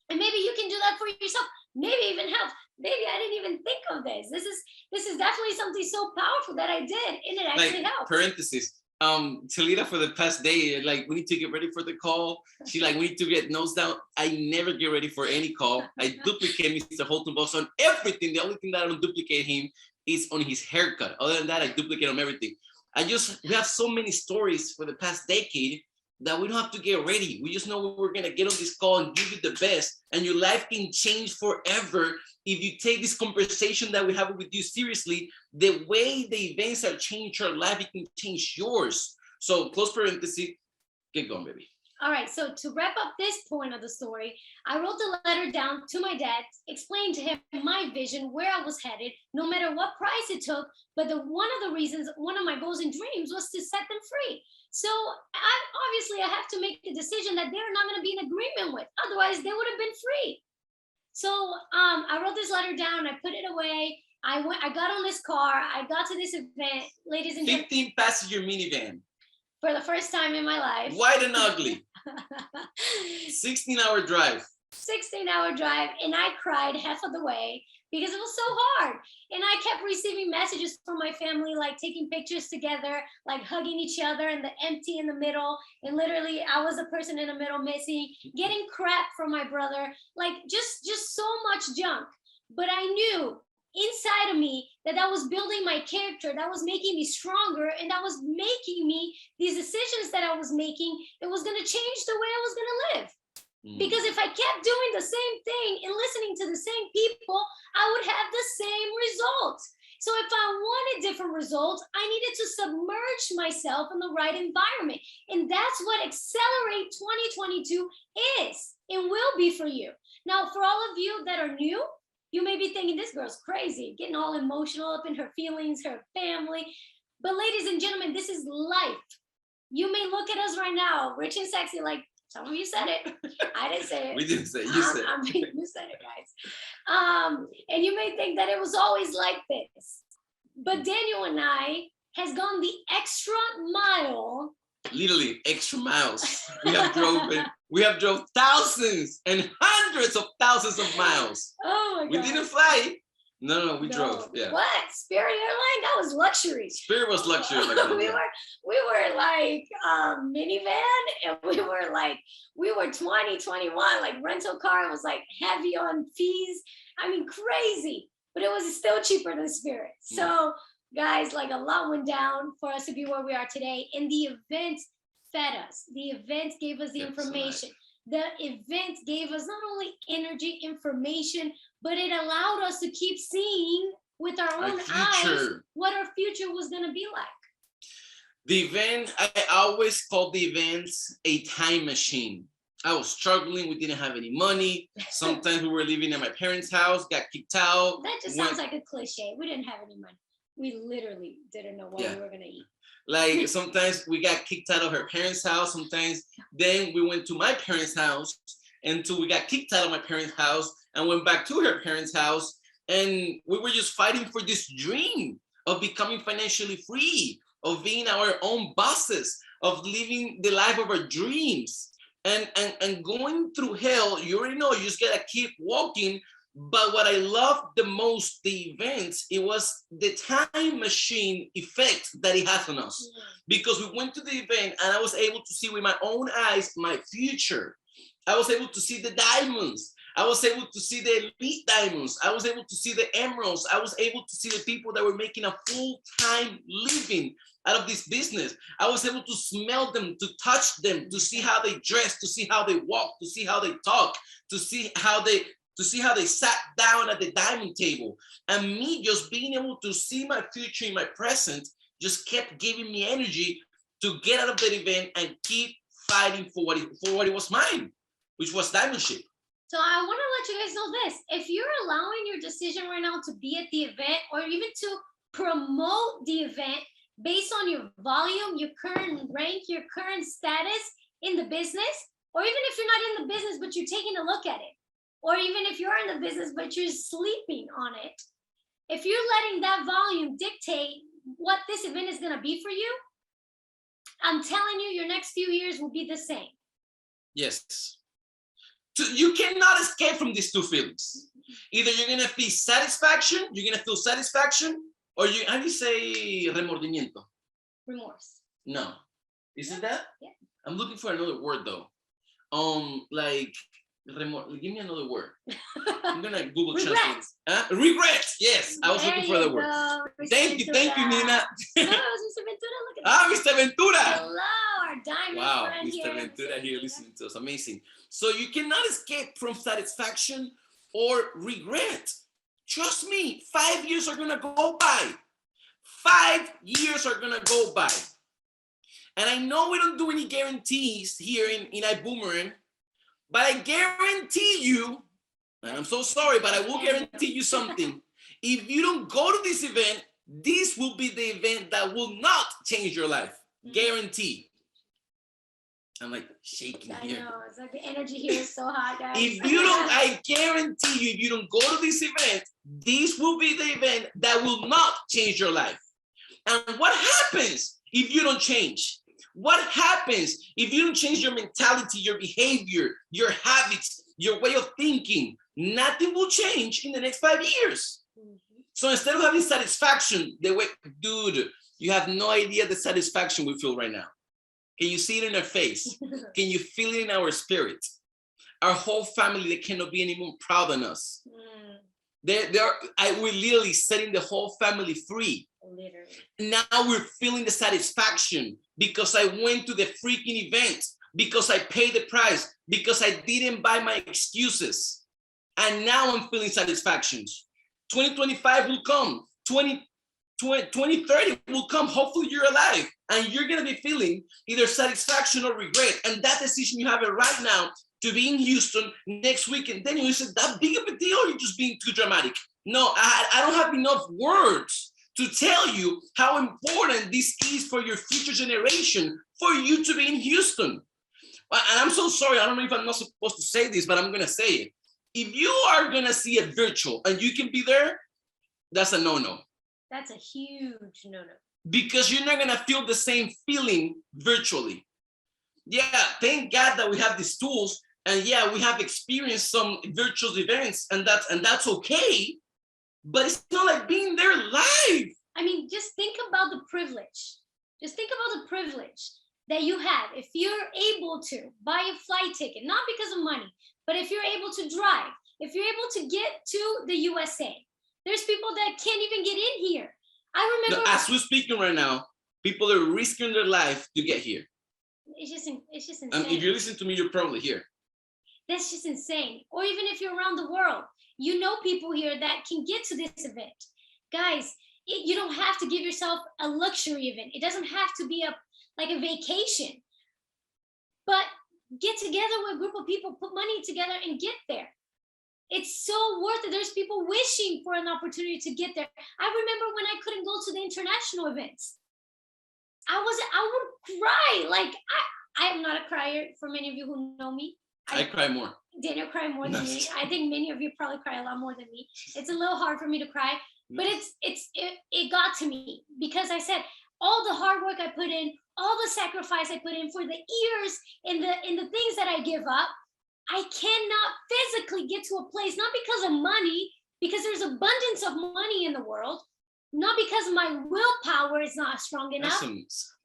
And maybe you can do that for yourself. Maybe even help. Maybe I didn't even think of this. This is definitely something so powerful that I did, and it actually helped. Parenthesis. Talitta for the past day, like, we need to get ready for the call. She like, we need to get notes down. I never get ready for any call. I duplicate Mr. Holtenboss on everything. The only thing that I don't duplicate him is on his haircut. Other than that, I duplicate on everything. We have so many stories for the past decade that we don't have to get ready. We just know we're gonna get on this call and give you the best, and your life can change forever if you take this conversation that we have with you seriously. The way the events are changing your life, it can change yours. So close parenthesis, get going, baby. All right, so to wrap up this point of the story, I wrote the letter down to my dad, explained to him my vision, where I was headed, no matter what price it took. But one of my goals and dreams was to set them free. So obviously I have to make the decision that they're not going to be in agreement with. Otherwise, they would have been free. So I wrote this letter down. I put it away. I got on this car. I got to this event, ladies and gentlemen. 15 passenger minivan. For the first time in my life. White and ugly. 16-hour drive. 16-hour drive, and I cried half of the way because it was so hard. And I kept receiving messages from my family, like taking pictures together, like hugging each other, and the empty in the middle. And literally, I was the person in the middle missing, getting crap from my brother, like just so much junk. But I knew inside of me that was building my character, that was making me stronger, and that was making me, these decisions that I was making, it was going to change the way I was going to live. Because if I kept doing the same thing and listening to the same people, I would have the same results. So if I wanted different results, I needed to submerge myself in the right environment. And that's what Accelerate 2022 is and will be for you. Now, for all of you that are new, you may be thinking, this girl's crazy, getting all emotional up in her feelings, her family. But ladies and gentlemen, this is life. You may look at us right now, rich and sexy, like some of you said it. I didn't say it. We didn't say it. You said it. You said it, guys. And you may think that it was always like this. But Daniel and I has gone the extra mile. Literally extra miles. We have drove thousands and hundreds of thousands of miles. Oh my God. We didn't fly. No, we drove. Yeah. What? Spirit Airline? That was luxury. Spirit was luxury. we were like minivan, and we were 20, 21, like rental car was like heavy on fees. I mean, crazy, but it was still cheaper than Spirit. So guys, like a lot went down for us to be where we are today. And the event fed us. The event gave us the information. The event gave us not only energy, information, but it allowed us to keep seeing with our own eyes what our future was going to be like. The event, I always called the events a time machine. I was struggling. We didn't have any money. Sometimes we were living at my parents' house, got kicked out. That just sounds like a cliche. We didn't have any money. We literally didn't know what we were going to eat. Like sometimes we got kicked out of her parents' house. Sometimes then we went to my parents' house until we got kicked out of my parents' house and went back to her parents' house. And we were just fighting for this dream of becoming financially free, of being our own bosses, of living the life of our dreams. And going through hell, you already know, you just gotta keep walking. But what I loved the most, the events, it was the time machine effect that it has on us. Because we went to the event and I was able to see with my own eyes my future. I was able to see the diamonds. I was able to see the elite diamonds. I was able to see the emeralds. I was able to see the people that were making a full-time living out of this business. I was able to smell them, to touch them, to see how they dress, to see how they walk, to see how they talk, to see how they sat down at the dining table. And me just being able to see my future in my present just kept giving me energy to get out of that event and keep fighting for what it was mine, which was diamond ship. So I want to let you guys know this. If you're allowing your decision right now to be at the event or even to promote the event based on your volume, your current rank, your current status in the business, or even if you're not in the business, but you're taking a look at it, or even if you're in the business, but you're sleeping on it, if you're letting that volume dictate what this event is going to be for you, I'm telling you, your next few years will be the same. Yes. So you cannot escape from these two feelings. Either you're going to feel satisfaction, you're going to feel satisfaction, or how do you say remordimiento? Remorse. No. Isn't that? Yeah. I'm looking for another word though. Like, give me another word. I'm gonna Google translate. Regret. Yes, I was looking for the word. Thank you, Nina. No, it was Mr. Ventura. Look at Mr. Ventura. Hello, our diamond friend Mr. here. Ventura here listening to us. Amazing. So you cannot escape from satisfaction or regret. Trust me, 5 years are gonna go by. 5 years are gonna go by. And I know we don't do any guarantees here in Ibüümerang, but I guarantee you, and I'm so sorry, but I will guarantee you something. If you don't go to this event, this will be the event that will not change your life. Guarantee. I'm like shaking here. I know, it's like the energy here is so hot, guys. If you don't, I guarantee you, if you don't go to this event, this will be the event that will not change your life. And what happens if you don't change? What happens if you don't change your mentality, your behavior, your habits, your way of thinking? Nothing will change in the next 5 years. So instead of having satisfaction, dude, you have no idea the satisfaction we feel right now. Can you see it in our face? Can you feel it in our spirit? Our whole family, they cannot be any more proud than us. We're literally setting the whole family free. Literally. Now we're feeling the satisfaction because I went to the freaking event, because I paid the price, because I didn't buy my excuses. And now I'm feeling satisfactions. 2025 will come. 2030 will come. Hopefully you're alive and you're going to be feeling either satisfaction or regret. And that decision, you have it right now to be in Houston next week. And then you said, that big of a deal, or you're just being too dramatic? No, I don't have enough words to tell you how important this is for your future generation, for you to be in Houston. And I'm so sorry, I don't know if I'm not supposed to say this, but I'm gonna say it. If you are gonna see it virtual and you can be there, that's a no-no. That's a huge no-no. Because you're not gonna feel the same feeling virtually. Yeah, thank God that we have these tools, and yeah, we have experienced some virtual events, and that's okay. but it's not like being there live. I mean, just think about the privilege. Just think about the privilege that you have if you're able to buy a flight ticket, not because of money, but if you're able to drive, if you're able to get to the USA. There's people that can't even get in here. I remember. No, as we're speaking right now, people are risking their life to get here. It's just insane. And if you listen to me, you're probably here. That's just insane. Or even if you're around the world, you know people here that can get to this event. Guys, you don't have to give yourself a luxury event. It doesn't have to be like a vacation. But get together with a group of people, put money together and get there. It's so worth it. There's people wishing for an opportunity to get there. I remember when I couldn't go to the international events. I would cry. Like, I am not a crier, for many of you who know me. I cry more. Daniel cry more than me. I think many of you probably cry a lot more than me. It's a little hard for me to cry, but it got to me because I said all the hard work I put in, all the sacrifice I put in for the years and the things that I give up, I cannot physically get to a place, not because of money, because there's abundance of money in the world, not because my willpower is not strong enough,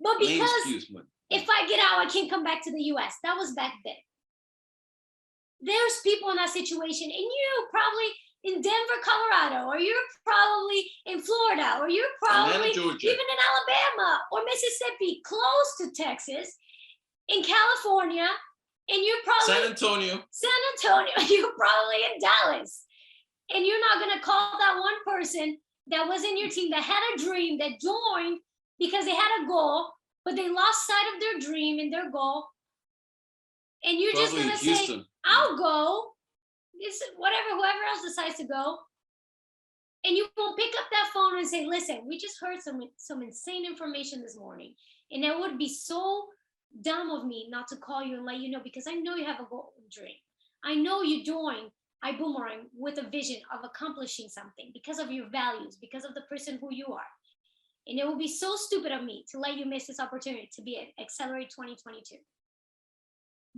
but because if I get out, I can't come back to the US. That was back then. There's people in that situation, and you probably in Denver, Colorado, or you're probably in Florida, or you're probably even in Alabama or Mississippi, close to Texas, in California, and you're probably San Antonio, you're probably in Dallas, and you're not gonna call that one person that was in your team that had a dream, that joined because they had a goal, but they lost sight of their dream and their goal, and you're probably just gonna Houston. say, I'll go. Whoever else decides to go. And you won't pick up that phone and say, listen, we just heard some insane information this morning. And it would be so dumb of me not to call you and let you know, because I know you have a goal and dream. I know you joined Ibüümerang with a vision of accomplishing something because of your values, because of the person who you are. And it would be so stupid of me to let you miss this opportunity to be at Accelerate 2022.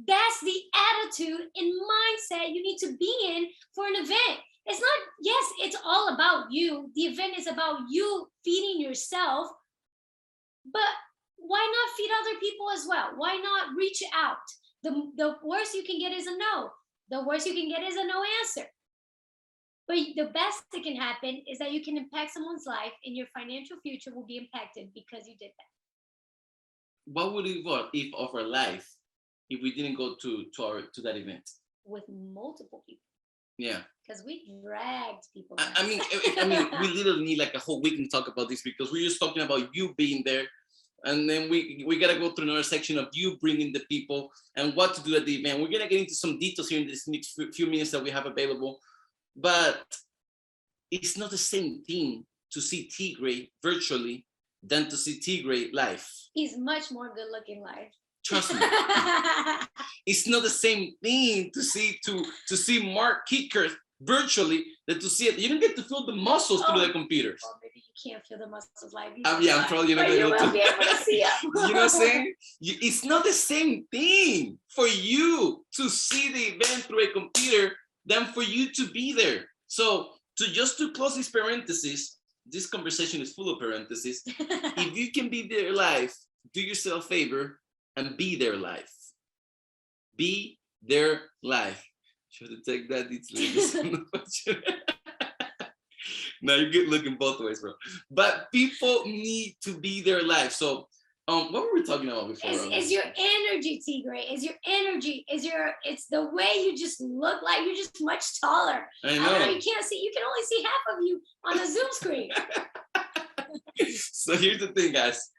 That's the attitude and mindset you need to be in for an event. It's not, yes, it's all about you. The event is about you feeding yourself, but why not feed other people as well? Why not reach out? The worst you can get is a no. The worst you can get is a no answer. But the best that can happen is that you can impact someone's life and your financial future will be impacted because you did that. What would it if of our life if we didn't go to that event? With multiple people. Yeah. Because we dragged people. I mean, we literally need like a whole week to talk about this because we're just talking about you being there. And then we got to go through another section of you bringing the people and what to do at the event. We're going to get into some details here in this next few minutes that we have available. But it's not the same thing to see Tigre virtually than to see Tigre live. He's much more good looking live. Trust me. It's not the same thing to see Mark Kicker virtually than to see it. You don't get to feel the muscles through the computer. Well, maybe you can't feel the muscles live. Yeah, I'm probably not going to be able to see them. You know what I'm saying? It's not the same thing for you to see the event through a computer than for you to be there. So to close this parenthesis, this conversation is full of parentheses. If you can be there live, do yourself a favor and be there live. Be there live. Should have take that detail. Now you're good looking both ways, bro. But people need to be there live. So what were we talking about before? Is your energy, Tigre? Is your energy? It's the way you just look like you're just much taller. I know. You can't see. You can only see half of you on a Zoom screen. So here's the thing, guys.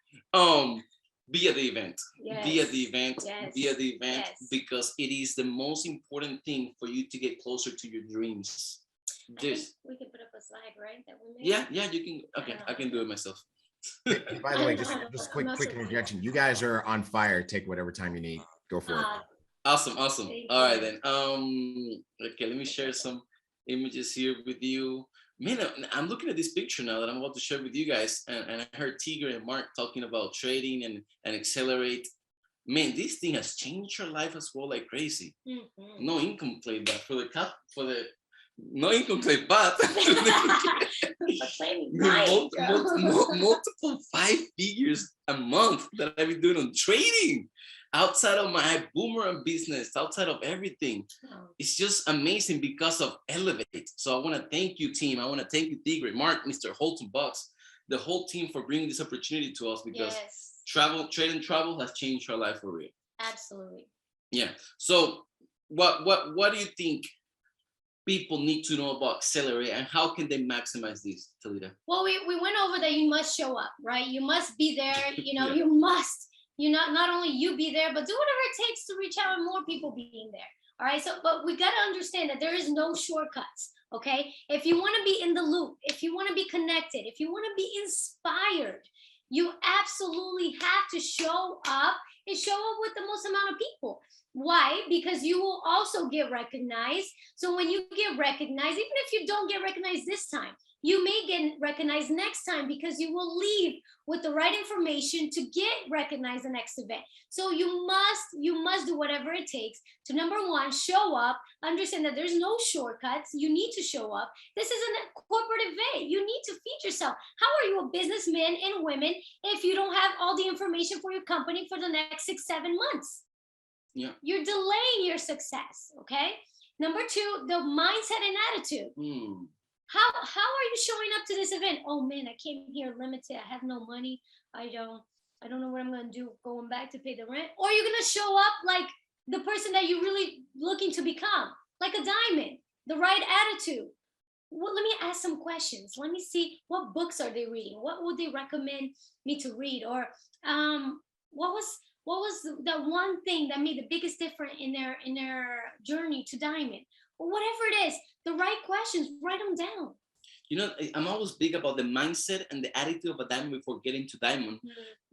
Be at the event. Yes. Be at the event. Yes. Be at the event Yes. because it is the most important thing for you to get closer to your dreams. We can put up a slide, right? That we made? Yeah, you can. Okay, I can do it myself. By the way, just quick interjection. You guys are on fire. Take whatever time you need. Go for it. Awesome. All right then. Okay, let me share some images here with you. Man, I'm looking at this picture now that I'm about to share with you guys, and I heard Tigre and Mark talking about trading and accelerate. Man, this thing has changed your life as well like crazy. Mm-hmm. No income played that for no income claim, but multiple 5 figures a month that I've been doing on trading outside of my Ibüümerang business, outside of everything. It's just amazing because of Elevate. So I want to thank you, team. I want to thank you, Tigre, Mark, Mr. Holton Bucks, the whole team for bringing this opportunity to us, because trade and travel has changed our life for real. Absolutely. Yeah. So what do you think people need to know about Accelerate, and how can they maximize this, Talitta? Well, we went over that you must show up, right? You must be there. You know, Yeah. you must. You not only you be there, but do whatever it takes to reach out and more people being there. All right. So, but we got to understand that there is no shortcuts. Okay. If you want to be in the loop, if you want to be connected, if you want to be inspired, you absolutely have to show up and show up with the most amount of people. Why? Because you will also get recognized. So when you get recognized, even if you don't get recognized this time, you may get recognized next time, because you will leave with the right information to get recognized the next event. So you must do whatever it takes to, number one, show up, understand that there's no shortcuts. You need to show up. This isn't a corporate event. You need to feed yourself. How are you a businessman and women if you don't have all the information for your company for the next 6-7 months? Yeah. You're delaying your success, okay? Number two, the mindset and attitude. How are you showing up to this event? Oh man, I came here limited. I have no money. I don't know what I'm gonna do going back to pay the rent. Or you're gonna show up like the person that you're really looking to become, like a diamond, the right attitude. Well, let me ask some questions. Let me see, what books are they reading? What would they recommend me to read? Or what was the one thing that made the biggest difference in their journey to diamond? Or whatever it is, the right questions, write them down. You know, I'm always big about the mindset and the attitude of a diamond before getting to diamond,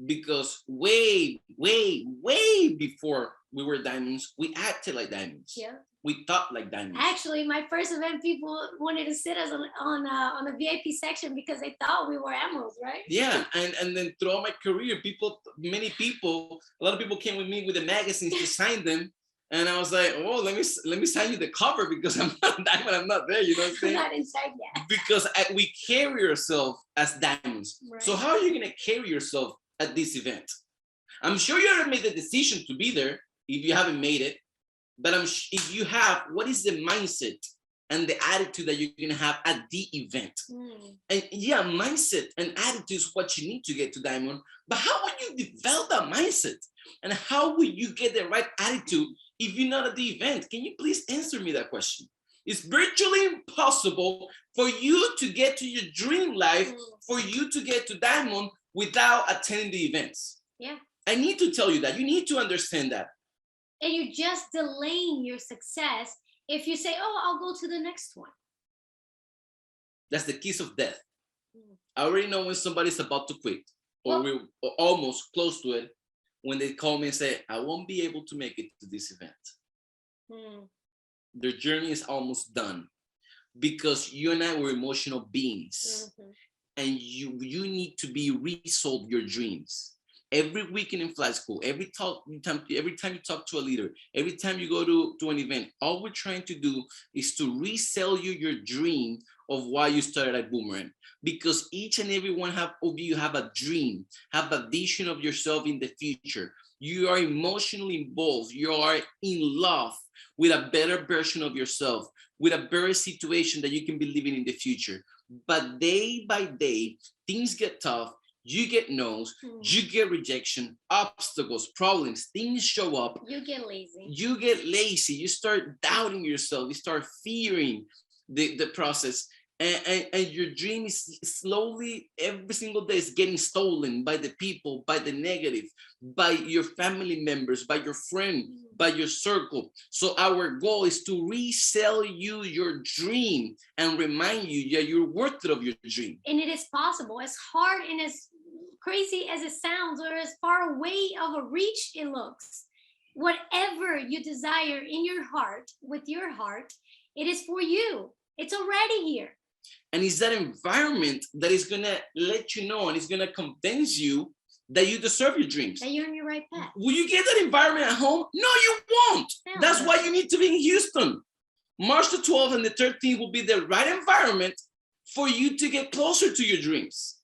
because way before we were diamonds, we acted like diamonds. Yeah. We thought like diamonds. Actually, my first event, people wanted to sit us on the VIP section because they thought we were emeralds, right? Yeah, and then throughout my career, a lot of people came with me with the magazines to sign them. And I was like, oh, let me sign you the cover, because I'm not diamond, I'm not there, you know what I'm saying? I'm not inside yet. Because we carry ourselves as diamonds. Right. So how are you gonna carry yourself at this event? I'm sure you already made the decision to be there if you haven't made it, but if you have, what is the mindset and the attitude that you're gonna have at the event? And yeah, mindset and attitude is what you need to get to diamond, but how will you develop that mindset? And how will you get the right attitude if you're not at the event? Can you please answer me that question? It's virtually impossible for you to get to your dream life, for you to get to diamond without attending the events. Yeah. I need to tell you that. You need to understand that. And you're just delaying your success if you say, oh, I'll go to the next one. That's the kiss of death. I already know when somebody's about to quit, or we're almost close to it, when they call me and say, I won't be able to make it to this event. Their journey is almost done, because you and I were emotional beings, and you need to be resolve your dreams. Every weekend in flight school, every time you talk to a leader, every time you go to an event, all we're trying to do is to resell you your dream of why you started at Boomerang. Because each and every one of you have a dream, have a vision of yourself in the future. You are emotionally involved. You are in love with a better version of yourself, with a better situation that you can be living in the future. But day by day, things get tough. You get no's, you get rejection, obstacles, problems, things show up. You get lazy. You start doubting yourself. You start fearing the process. And your dream is slowly, every single day, is getting stolen by the people, by the negative, by your family members, by your friend, by your circle. So our goal is to resell you your dream and remind you that you're worth it of your dream. And it is possible, as hard and as crazy as it sounds, or as far away of a reach it looks. Whatever you desire in your heart, with your heart, it is for you. It's already here. And it's that environment that is going to let you know, and it's going to convince you that you deserve your dreams. That you're on your right path. Will you get that environment at home? No, you won't. No. That's why you need to be in Houston. March the 12th and the 13th will be the right environment for you to get closer to your dreams.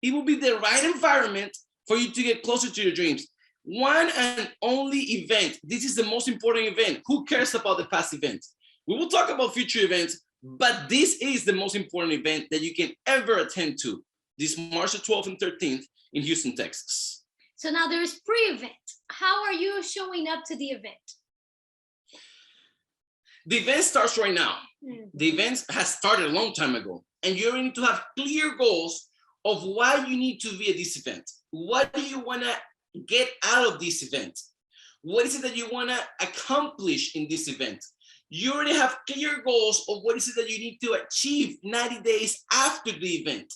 It will be the right environment for you to get closer to your dreams. One and only event. This is the most important event. Who cares about the past events? We will talk about future events, but this is the most important event that you can ever attend to. This March the 12th and 13th in Houston, Texas. So now there's pre-event. How are you showing up to the event? The event starts right now. The event has started a long time ago, and you need to have clear goals of why you need to be at this event. What do you want to get out of this event? What is it that you want to accomplish in this event? You already have clear goals of what is it that you need to achieve 90 days after the event.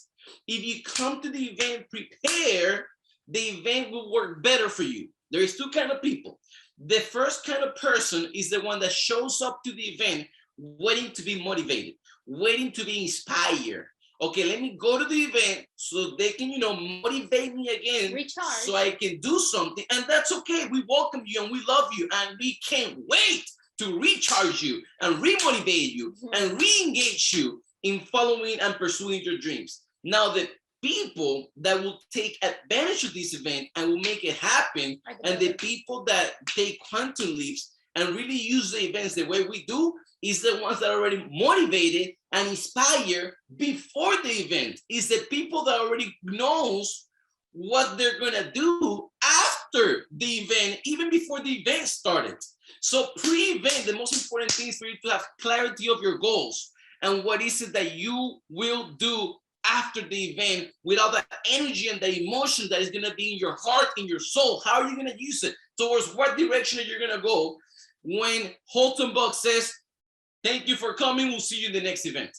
If you come to the event prepared, the event will work better for you. There is two kinds of people. The first kind of person is the one that shows up to the event waiting to be motivated, waiting to be inspired. Okay, let me go to the event so they can, motivate me again. Recharge. So I can do something. And that's okay. We welcome you and we love you. And we can't wait to recharge you and re-motivate you and re-engage you in following and pursuing your dreams. Now, the people that will take advantage of this event and will make it happen, and the people that take quantum leaps and really use the events the way we do, is the ones that are already motivated and inspired before the event. Is the people that already knows what they're gonna do after the event, even before the event started. So pre-event, the most important thing is for you to have clarity of your goals and what is it that you will do after the event with all the energy and the emotion that is gonna be in your heart, in your soul. How are you gonna use it? Towards what direction are you gonna go when Holton Buck says, thank you for coming, we'll see you in the next event.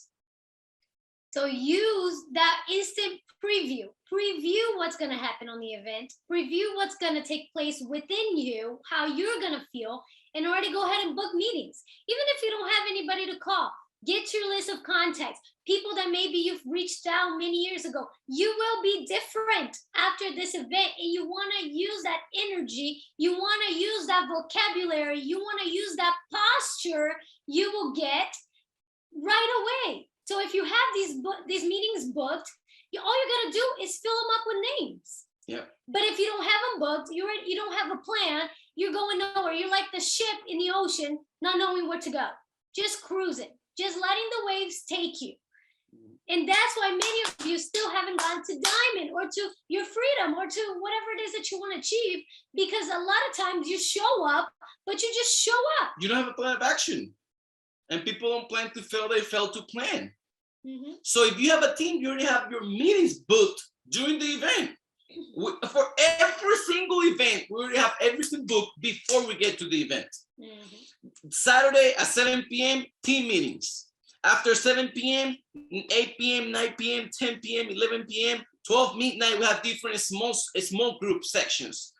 So use that instant preview. Preview what's going to happen on the event. Preview what's going to take place within you, how you're going to feel, in order to go ahead and book meetings. Even if you don't have anybody to call, get your list of contacts, people that maybe you've reached out many years ago. You will be different after this event, and you want to use that energy. You want to use that vocabulary. You want to use that posture you will get right away. So if you have these meetings booked, all you got to do is fill them up with names. Yeah. But if you don't have them booked, you don't have a plan, you're going nowhere. You're like the ship in the ocean, not knowing where to go, just cruising, just letting the waves take you. And that's why many of you still haven't gone to Diamond or to your freedom or to whatever it is that you want to achieve, because a lot of times you show up, but you just show up. You don't have a plan of action. And people don't plan to fail, they fail to plan. So if you have a team, you already have your meetings booked during the event. For every single event, we already have everything booked before we get to the event. Saturday at 7 p.m., team meetings. After 7 p.m., 8 p.m., 9 p.m., 10 p.m., 11 p.m., 12 midnight, we have different small group sessions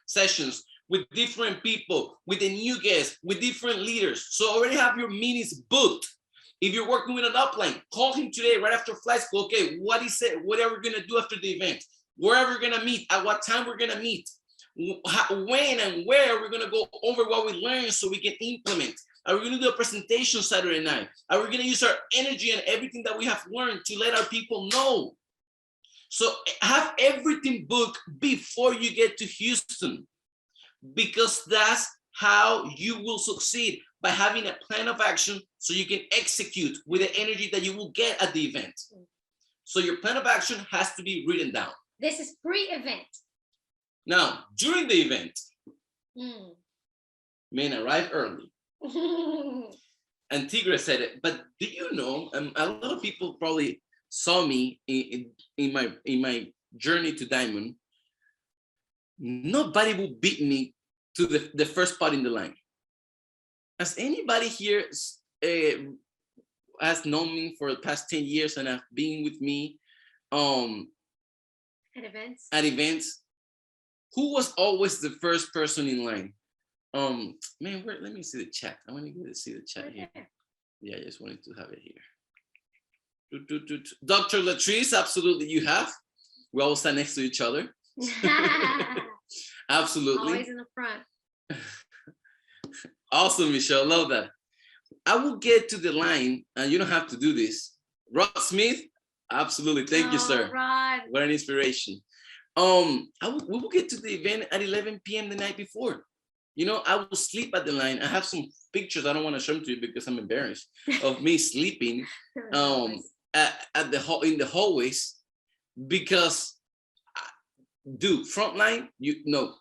with different people, with the new guests, with different leaders. So already have your meetings booked. If you're working with an upline, call him today right after flight school. Okay, what is it? What are we gonna do after the event? Where are we gonna meet? At what time we're gonna meet? When and where we're gonna go over what we learned so we can implement. Are we gonna do a presentation Saturday night? Are we gonna use our energy and everything that we have learned to let our people know? So have everything booked before you get to Houston, because that's how you will succeed, by having a plan of action so you can execute with the energy that you will get at the event. So your plan of action has to be written down. This is pre-event. Now, during the event, men arrive early. And Tigre said it, but do you know, a lot of people probably saw me in my journey to Diamond. Nobody will beat me to the first spot in the line. Has anybody here has known me for the past 10 years and have been with me at events? Who was always the first person in line? Man, let me see the chat. I want to see the chat here. Yeah, I just wanted to have it here. Dr. Latrice, absolutely, you have. We all stand next to each other. Absolutely. Always in the front. Awesome, Michelle. Love that. I will get to the line, and you don't have to do this. Rod Smith, absolutely. Thank you, sir. Rod. What an inspiration. We will get to the event at 11 p.m. the night before. You know, I will sleep at the line. I have some pictures. I don't want to show them to you because I'm embarrassed of me sleeping in the hallways, because dude, front line, you know,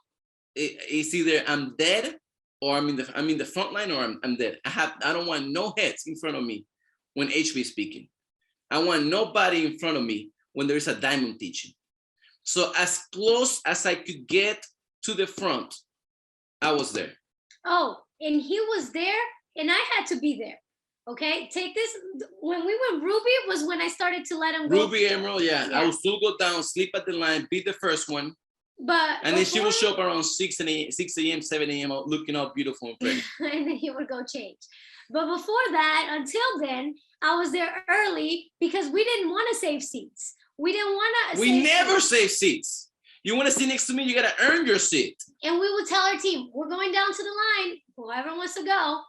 it's either I'm dead or I'm in the front line, or I'm dead. I don't want no heads in front of me when HB is speaking. I want nobody in front of me when there is a diamond teaching. So as close as I could get to the front, I was there. Oh, and he was there, and I had to be there. Okay, take this. When we went Ruby was when I started to let him go. Ruby Emerald, yeah. I will still go down, sleep at the line, be the first one. And then she will show up around 6 a.m., 7 a.m. looking all beautiful and pretty. And then he would go change. But before that, until then, I was there early because we didn't want to save seats. We didn't want to. We never save seats. You want to sit next to me, you got to earn your seat. And we would tell our team, we're going down to the line, whoever wants to go.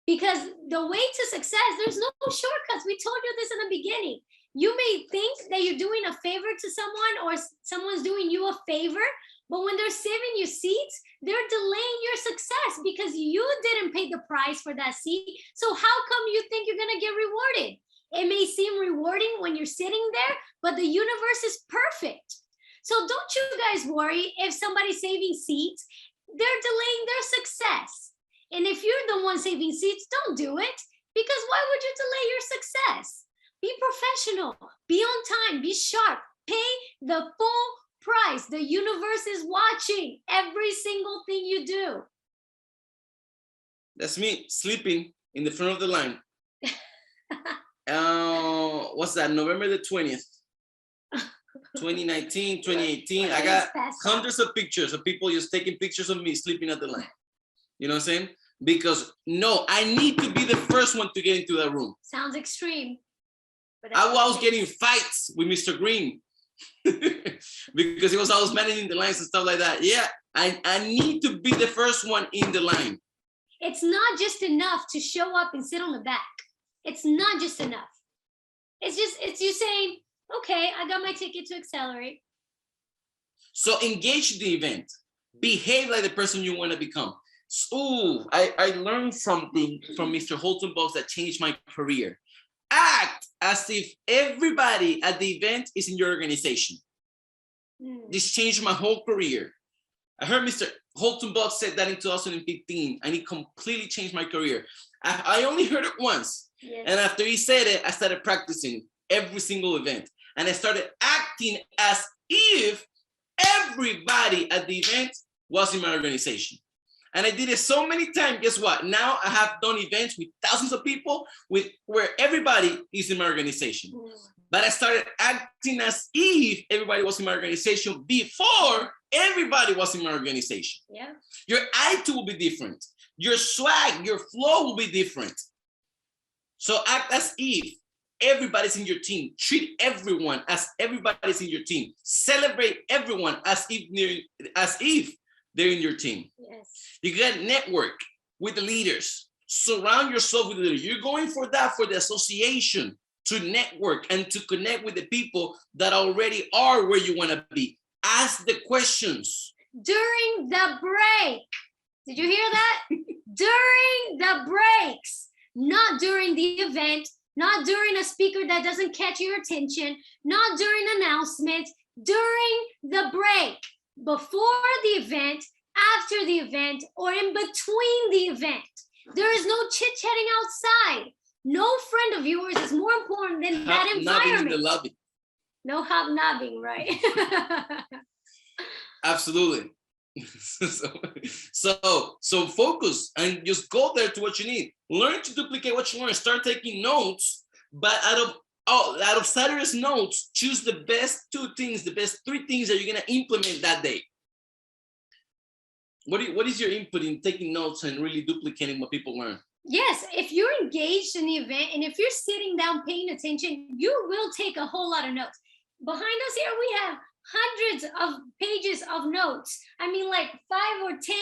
Because the way to success, there's no shortcuts. We told you this in the beginning. You may think that you're doing a favor to someone, or someone's doing you a favor, but when they're saving you seats, they're delaying your success because you didn't pay the price for that seat. So how come you think you're going to get rewarded? It may seem rewarding when you're sitting there, but the universe is perfect. So don't you guys worry if somebody's saving seats. They're delaying their success. And if you're the one saving seats, don't do it, because why would you delay your success? Be professional, be on time, be sharp, pay the full price. The universe is watching every single thing you do. That's me sleeping in the front of the line. What's that? November the 20th, 2019, 2018. I got hundreds of pictures of people just taking pictures of me sleeping at the line. You know what I'm saying? Because no, I need to be the first one to get into that room. Sounds extreme. But I was getting fights with Mr. Green because he was always managing the lines and stuff like that. Yeah, I need to be the first one in the line. It's not just enough to show up and sit on the back. It's not just enough. It's you saying, okay, I got my ticket to accelerate. So engage the event. Behave like the person you want to become. So, I learned something from Mr. Holton Box that changed my career. Act as if everybody at the event is in your organization. This changed my whole career. I heard Mr. Holton Box said that in 2015, and it completely changed my career. I only heard it once. Yes. And after he said it, I started practicing every single event. And I started acting as if everybody at the event was in my organization. And I did it so many times. Guess what? Now I have done events with thousands of people where everybody is in my organization. But I started acting as if everybody was in my organization before everybody was in my organization. Yeah. Your attitude will be different. Your swag, your flow will be different. So act as if everybody's in your team. Treat everyone as everybody's in your team. Celebrate everyone as if they're in your team. Yes. You got to network with the leaders. Surround yourself with the leaders. You're going for that, for the association, to network and to connect with the people that already are where you want to be. Ask the questions. During the break. Did you hear that? During the breaks, not during the event, not during a speaker that doesn't catch your attention, not during announcements, during the break, before the event, after the event, or in between the event. There is no chit-chatting outside. No friend of yours is more important than that environment. In the lobby. No hobnobbing, right? Absolutely. So focus and just go there to what you need. Learn to duplicate what you learn. Start taking notes, but out of Saturday's notes, choose the best 2 things, the best 3 things that you're gonna implement that day. What is your input in taking notes and really duplicating what people learn? Yes, if you're engaged in the event and if you're sitting down paying attention, you will take a whole lot of notes. Behind us here, we have hundreds of pages of notes. I mean, like 5 or 10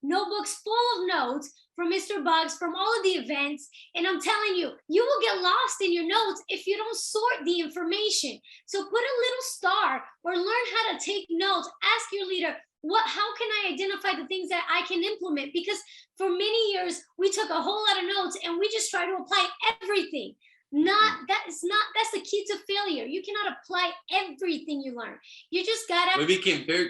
notebooks full of notes. from Mr. Bugs, from all of the events. And I'm telling you, you will get lost in your notes if you don't sort the information. So put a little star or learn how to take notes. Ask your leader, how can I identify the things that I can implement? Because for many years, we took a whole lot of notes and we just try to apply everything. That's the key to failure. You cannot apply everything you learn. You just gotta. We became very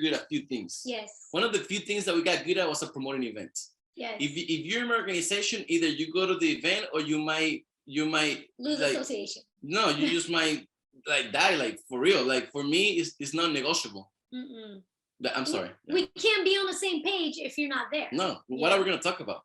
good at a few things. Yes. One of the few things that we got good at was promoting events. Yes. If you're in an organization, either you go to the event or you might Lose association. No, you just might die, for real. For me, it's non-negotiable. Mm-mm. I'm sorry. We can't be on the same page if you're not there. No. What are we gonna talk about?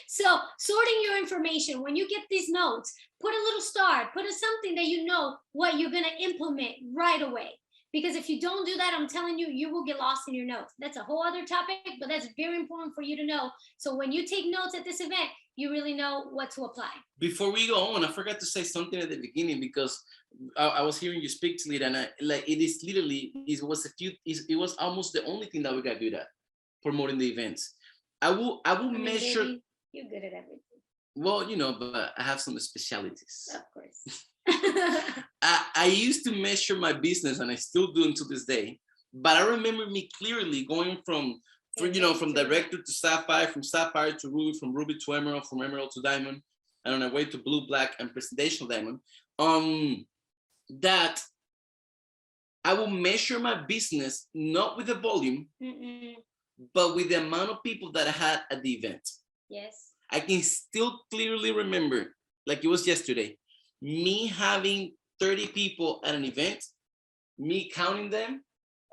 So sorting your information, when you get these notes, put a little star, put something that you know what you're going to implement right away. Because if you don't do that, I'm telling you, you will get lost in your notes. That's a whole other topic, but that's very important for you to know. So when you take notes at this event, you really know what to apply. Before we go on, I forgot to say something at the beginning because I was hearing you speak to it, and it was almost the only thing that we got good at, promoting the events. I will measure. Baby, you're good at everything. Well, but I have some specialties. Of course. I used to measure my business, and I still do until this day. But I remember me clearly going from director to sapphire, from sapphire to ruby, from ruby to emerald, from emerald to diamond, and on my way to blue, black, and presidential diamond. That I will measure my business not with the volume, but with the amount of people that I had at the event. Yes. I can still clearly remember, like it was yesterday, me having 30 people at an event, me counting them,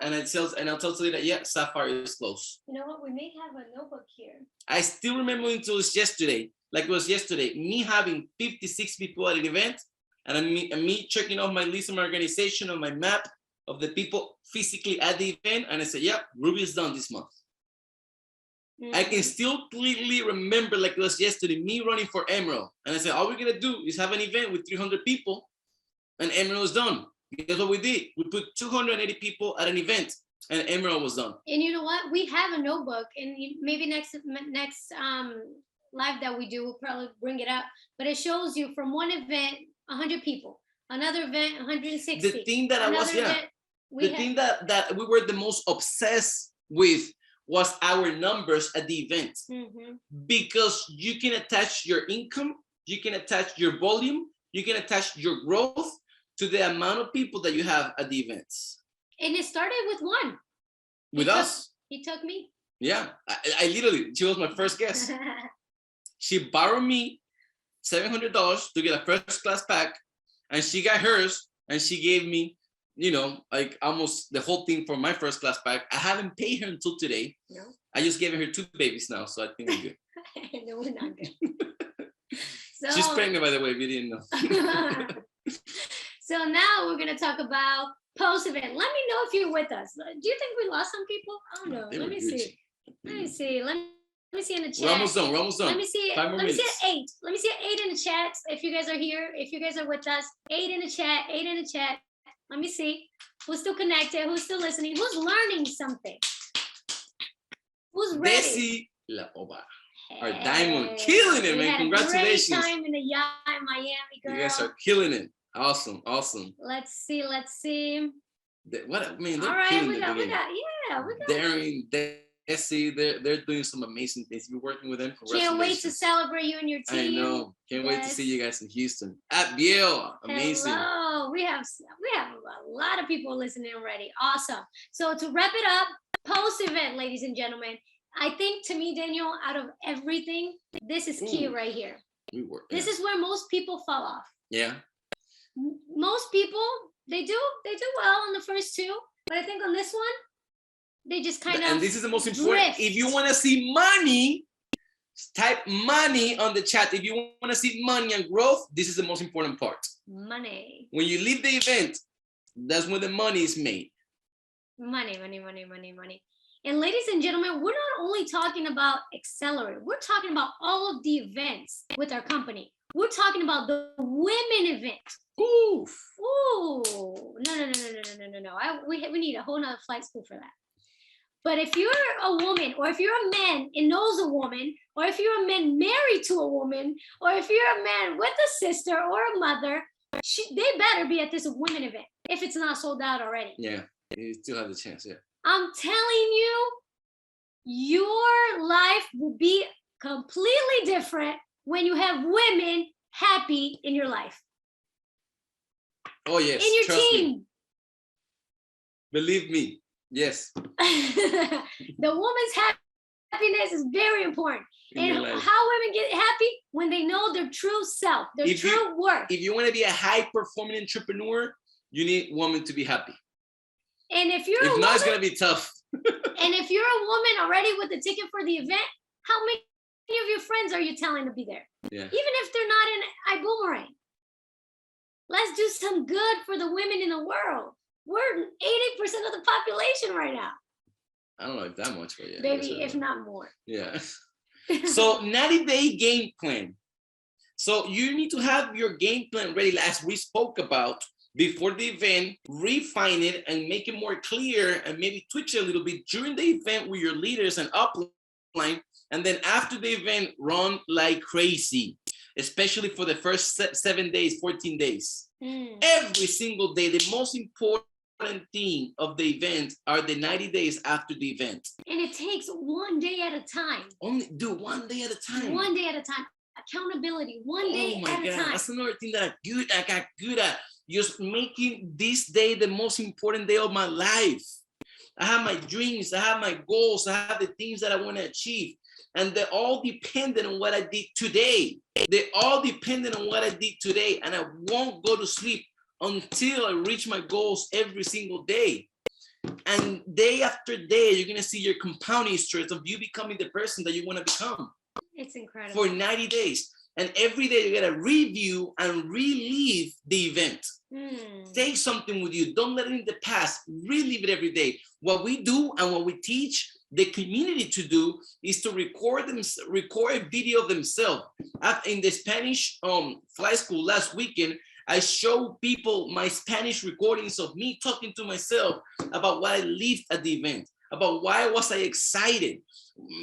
and I'll tell Talitta, yeah, sapphire is close. You know what? We may have a notebook here. I still remember until it's yesterday, like it was yesterday, me having 56 people at an event, and me checking off my list of my organization on my map of the people physically at the event, and I said, yeah, Ruby is done this month. I can still clearly remember, like it was yesterday, me running for Emerald. And I said, all we're going to do is have an event with 300 people and Emerald is done. Guess what we did? We put 280 people at an event and Emerald was done. And you know what? We have a notebook, and maybe next live that we do, we'll probably bring it up. But it shows you from one event, 100 people, another event, 160. The thing that that we were the most obsessed with was our numbers at the event, because you can attach your income, you can attach your volume, you can attach your growth to the amount of people that you have at the events. And it started with one. With us. He took me. Yeah, I literally, she was my first guest. She borrowed me $700 to get a first class pack, and she got hers, and she gave me, almost the whole thing for my first class pack. I haven't paid her until today. No. I just gave her 2 babies now, so I think we're good. No, we're not good. So, she's pregnant, by the way, if you didn't know. So now we're going to talk about post-event. Let me know if you're with us. Do you think we lost some people? I don't know. Let me see. Let me see in the chat. We're almost done. Let me see. 5 more minutes. Let me see at 8. Let me see at 8 in the chat. If you guys are here, if you guys are with us, 8 in the chat. 8 in the chat. Let me see who's still connected, who's still listening, who's learning something, who's ready. Desi La Oba, our diamond, killing it, man! Congratulations! Great time in the yacht in Miami, girl. You guys are killing it. Awesome. Let's see. All right, we got. Daring, Desi, they're doing some amazing things. You're working with them. Can't wait to celebrate you and your team. I know. Can't wait to see you guys in Houston. At Biel, amazing. Hello. We have a lot of people listening already. Awesome. So to wrap it up, post-event, ladies and gentlemen, I think to me, Daniel, out of everything, this is key right here. This is where most people fall off. Yeah. Most people, they do well on the first 2, but I think on this one, they just kind of. And this is the most important. Drift. If you want to see money, type money on the chat. If you want to see money and growth, this is the most important part. Money. When you leave the event, that's when the money is made. Money. And ladies and gentlemen, we're not only talking about Accelerate. We're talking about all of the events with our company. We're talking about the women event. Oof. Ooh. No. We need a whole nother flight school for that. But if you're a woman, or if you're a man and knows a woman, or if you're a man married to a woman, or if you're a man with a sister or a mother, they better be at this women event if it's not sold out already. Yeah, you still have the chance. Yeah. I'm telling you, your life will be completely different when you have women happy in your life. Oh yes. In your Trust team. me. Believe me. Yes. The woman's happiness is very important. And how women get happy? When they know their true self, their true worth. If you want to be a high-performing entrepreneur, you need women to be happy. And if you're if not, it's gonna be tough. And if you're a woman already with the ticket for the event, how many of your friends are you telling to be there? Yeah. Even if they're not in Ibüümerang. Let's do some good for the women in the world. We're 80% of the population right now. I don't know if that much, but yeah. Maybe if not more. Yeah. So 90-day game plan. So you need to have your game plan ready, as we spoke about before the event, refine it and make it more clear, and maybe twitch it a little bit during the event with your leaders and upline. And then after the event, run like crazy, especially for the first 7 days, 14 days. Every single day, the most important thing of the event are the 90 days after the event. And it takes one day at a time. Only do 1 day at a time. 1 day at a time. Accountability, 1 day at a time. That's another thing that I got good at. Just making this day the most important day of my life. I have my dreams, I have my goals, I have the things that I want to achieve. And they're all dependent on what I did today. They're all dependent on what I did today. And I won't go to sleep until I reach my goals every single day. And day after day, you're going to see your compounding interest of you becoming the person that you want to become. It's incredible. For 90 days. And every day you got to review and relive the event. Take something with you. Don't let it in the past. Relive it every day. What we do and what we teach the community to do is to record a video of themselves. In the Spanish flight school last weekend, I showed people my Spanish recordings of me talking to myself about what I lived at the event, about why was I excited.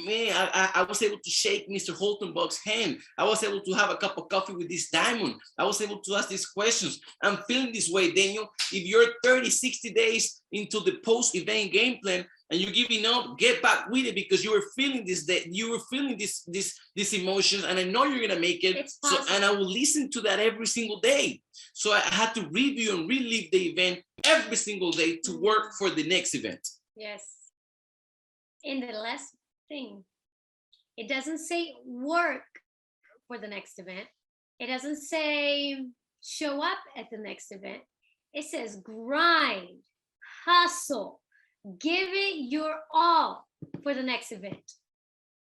Man, I was able to shake Mr. Holtenbach's hand. I was able to have a cup of coffee with this diamond. I was able to ask these questions. I'm feeling this way, Daniel. If you're 30, 60 days into the post-event game plan and you're giving up, get back with it, because you were feeling this, that you were feeling these emotions, and I know you're gonna make it. So, and I will listen to that every single day. So I had to review and relive the event every single day to work for the next event. Yes. And the last thing, it doesn't say work for the next event. It doesn't say show up at the next event. It says grind, hustle, give it your all for the next event.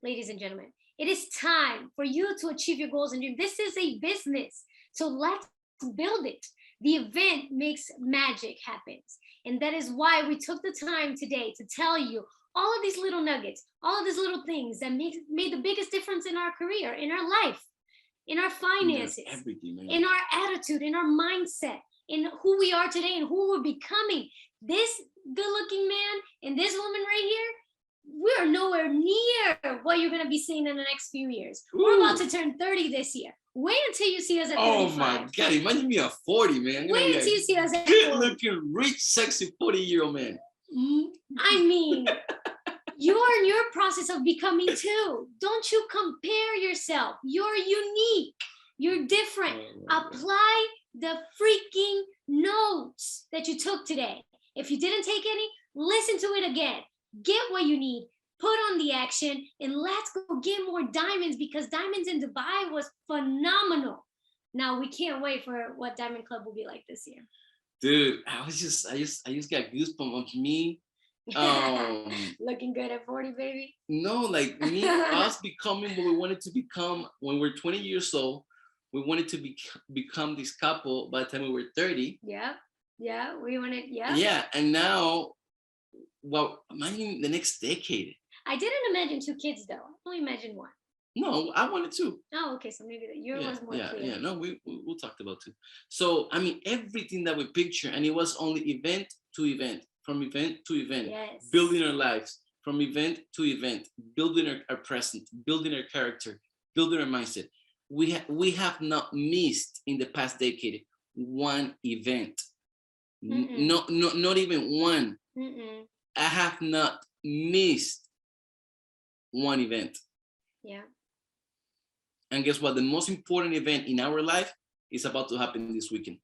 Ladies and gentlemen, it is time for you to achieve your goals and dreams. This is a business, so let's build it. The event makes magic happen. And that is why we took the time today to tell you all of these little nuggets, all of these little things that made the biggest difference in our career, in our life, in our finances, in our attitude, in our mindset, in who we are today and who we're becoming. This good-looking man and this woman right here, we're nowhere near what you're going to be seeing in the next few years. Ooh. We're about to turn 30 this year. Wait until you see us at 35. Oh my God, imagine me at 40, man. Wait until you see us at 40. Good-looking, rich, sexy 40-year-old man. I mean, you're in your process of becoming too. Don't you compare yourself. You're unique. You're different. Apply the freaking notes that you took today. If you didn't take any, listen to it again. Get what you need. Put on the action, and let's go get more diamonds, because diamonds in Dubai was phenomenal. Now we can't wait for what Diamond Club will be like this year. Dude, I just got goosebumps of me. Looking good at 40, baby. No, like me, us becoming what we wanted to become when we're 20 years old. We wanted to become this couple by the time we were 30. Yeah, we wanted, Yeah, and now, well, imagine the next decade. I didn't imagine 2 kids though. I only imagined 1. No, I wanted 2. Oh, okay, so maybe yours was more clear. Yeah, no, we talked about 2. So, I mean, everything that we picture, and it was only event to event, from event to event, building our lives from event to event, building our present, building our character, building our mindset. We have not missed in the past decade one event. Not even one. I have not missed one event. Yeah. And guess what? The most important event in our life is about to happen this weekend.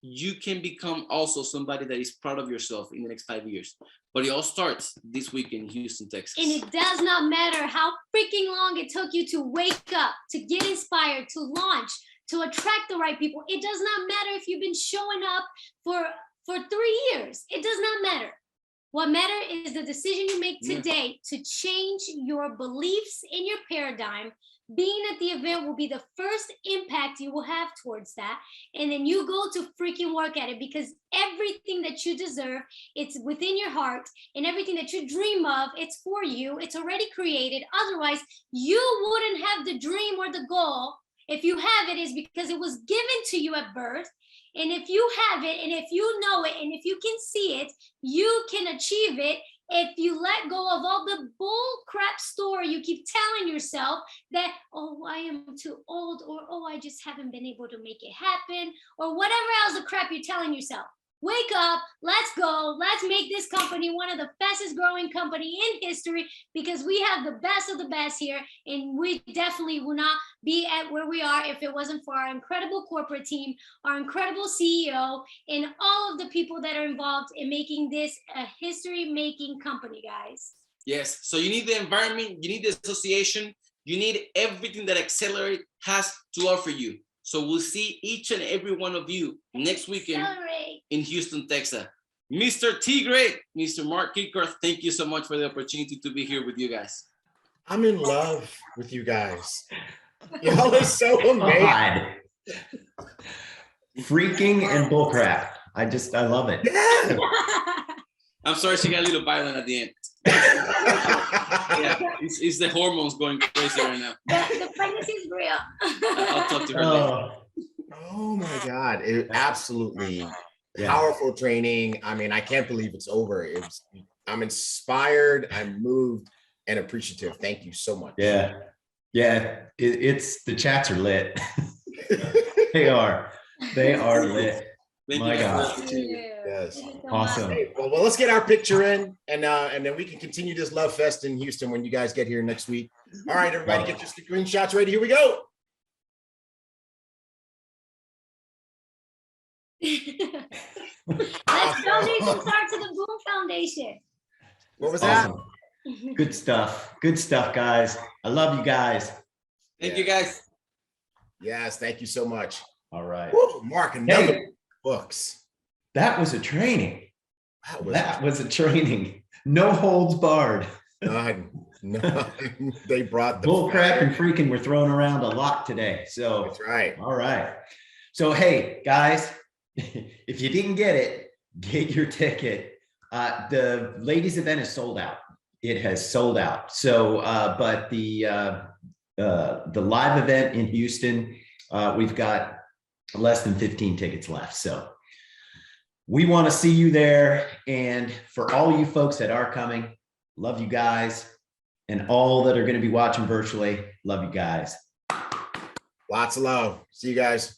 You can become also somebody that is proud of yourself in the next 5 years. But it all starts this weekend in Houston, Texas. And it does not matter how freaking long it took you to wake up, to get inspired, to launch, to attract the right people. It does not matter if you've been showing up for 3 years. It does not matter. What matters is the decision you make today to change your beliefs in your paradigm. Being at the event will be the first impact you will have towards that. And then you go to freaking work at it, because everything that you deserve, it's within your heart, and everything that you dream of, it's for you. It's already created. Otherwise, you wouldn't have the dream or the goal. If you have it, is because it was given to you at birth. And if you have it, and if you know it, and if you can see it, you can achieve it. If you let go of all the bull crap story you keep telling yourself that, oh, I am too old, or oh, I just haven't been able to make it happen, or whatever else the crap you're telling yourself. Wake up, let's go, let's make this company one of the fastest growing company in history, because we have the best of the best here, and we definitely would not be at where we are if it wasn't for our incredible corporate team, our incredible CEO, and all of the people that are involved in making this a history-making company, guys. Yes, so you need the environment, you need the association, you need everything that Accelerate has to offer you. So we'll see each and every one of you next weekend in Houston, Texas. Mr. Tigre, Mr. Mark Kickoff, thank you so much for the opportunity to be here with you guys. I'm in love with you guys. Y'all are so amazing. Freaking and bullcrap. I love it. Yeah. I'm sorry she got a little violent at the end. Yeah, it's the hormones going crazy right now. The pregnancy is real. I'll talk to her later. Oh my God. It absolutely powerful training. I mean, I can't believe it's over. I'm inspired, I'm moved and appreciative. Thank you so much. Yeah. It's the chats are lit. They are lit. My God. Yes. Awesome. Hey, well, let's get our picture in, and then we can continue this love fest in Houston when you guys get here next week. All right, everybody, get your screenshots ready. Here we go. Let's donation start to the BÜM Foundation. What was awesome. That? Good stuff. Good stuff, guys. I love you guys. Thank you, guys. Yes, thank you so much. All right. Woo, Mark, another books. That was a training. That was a training. No holds barred. No, they brought the bullcrap and freaking were thrown around a lot today. So that's right. All right. So hey, guys, if you didn't get it, get your ticket. The ladies event is sold out. It has sold out. So, but the live event in Houston, we've got less than 15 tickets left. So we want to see you there. And for all you folks that are coming, love you guys. And all that are going to be watching virtually, love you guys. Lots of love. See you guys.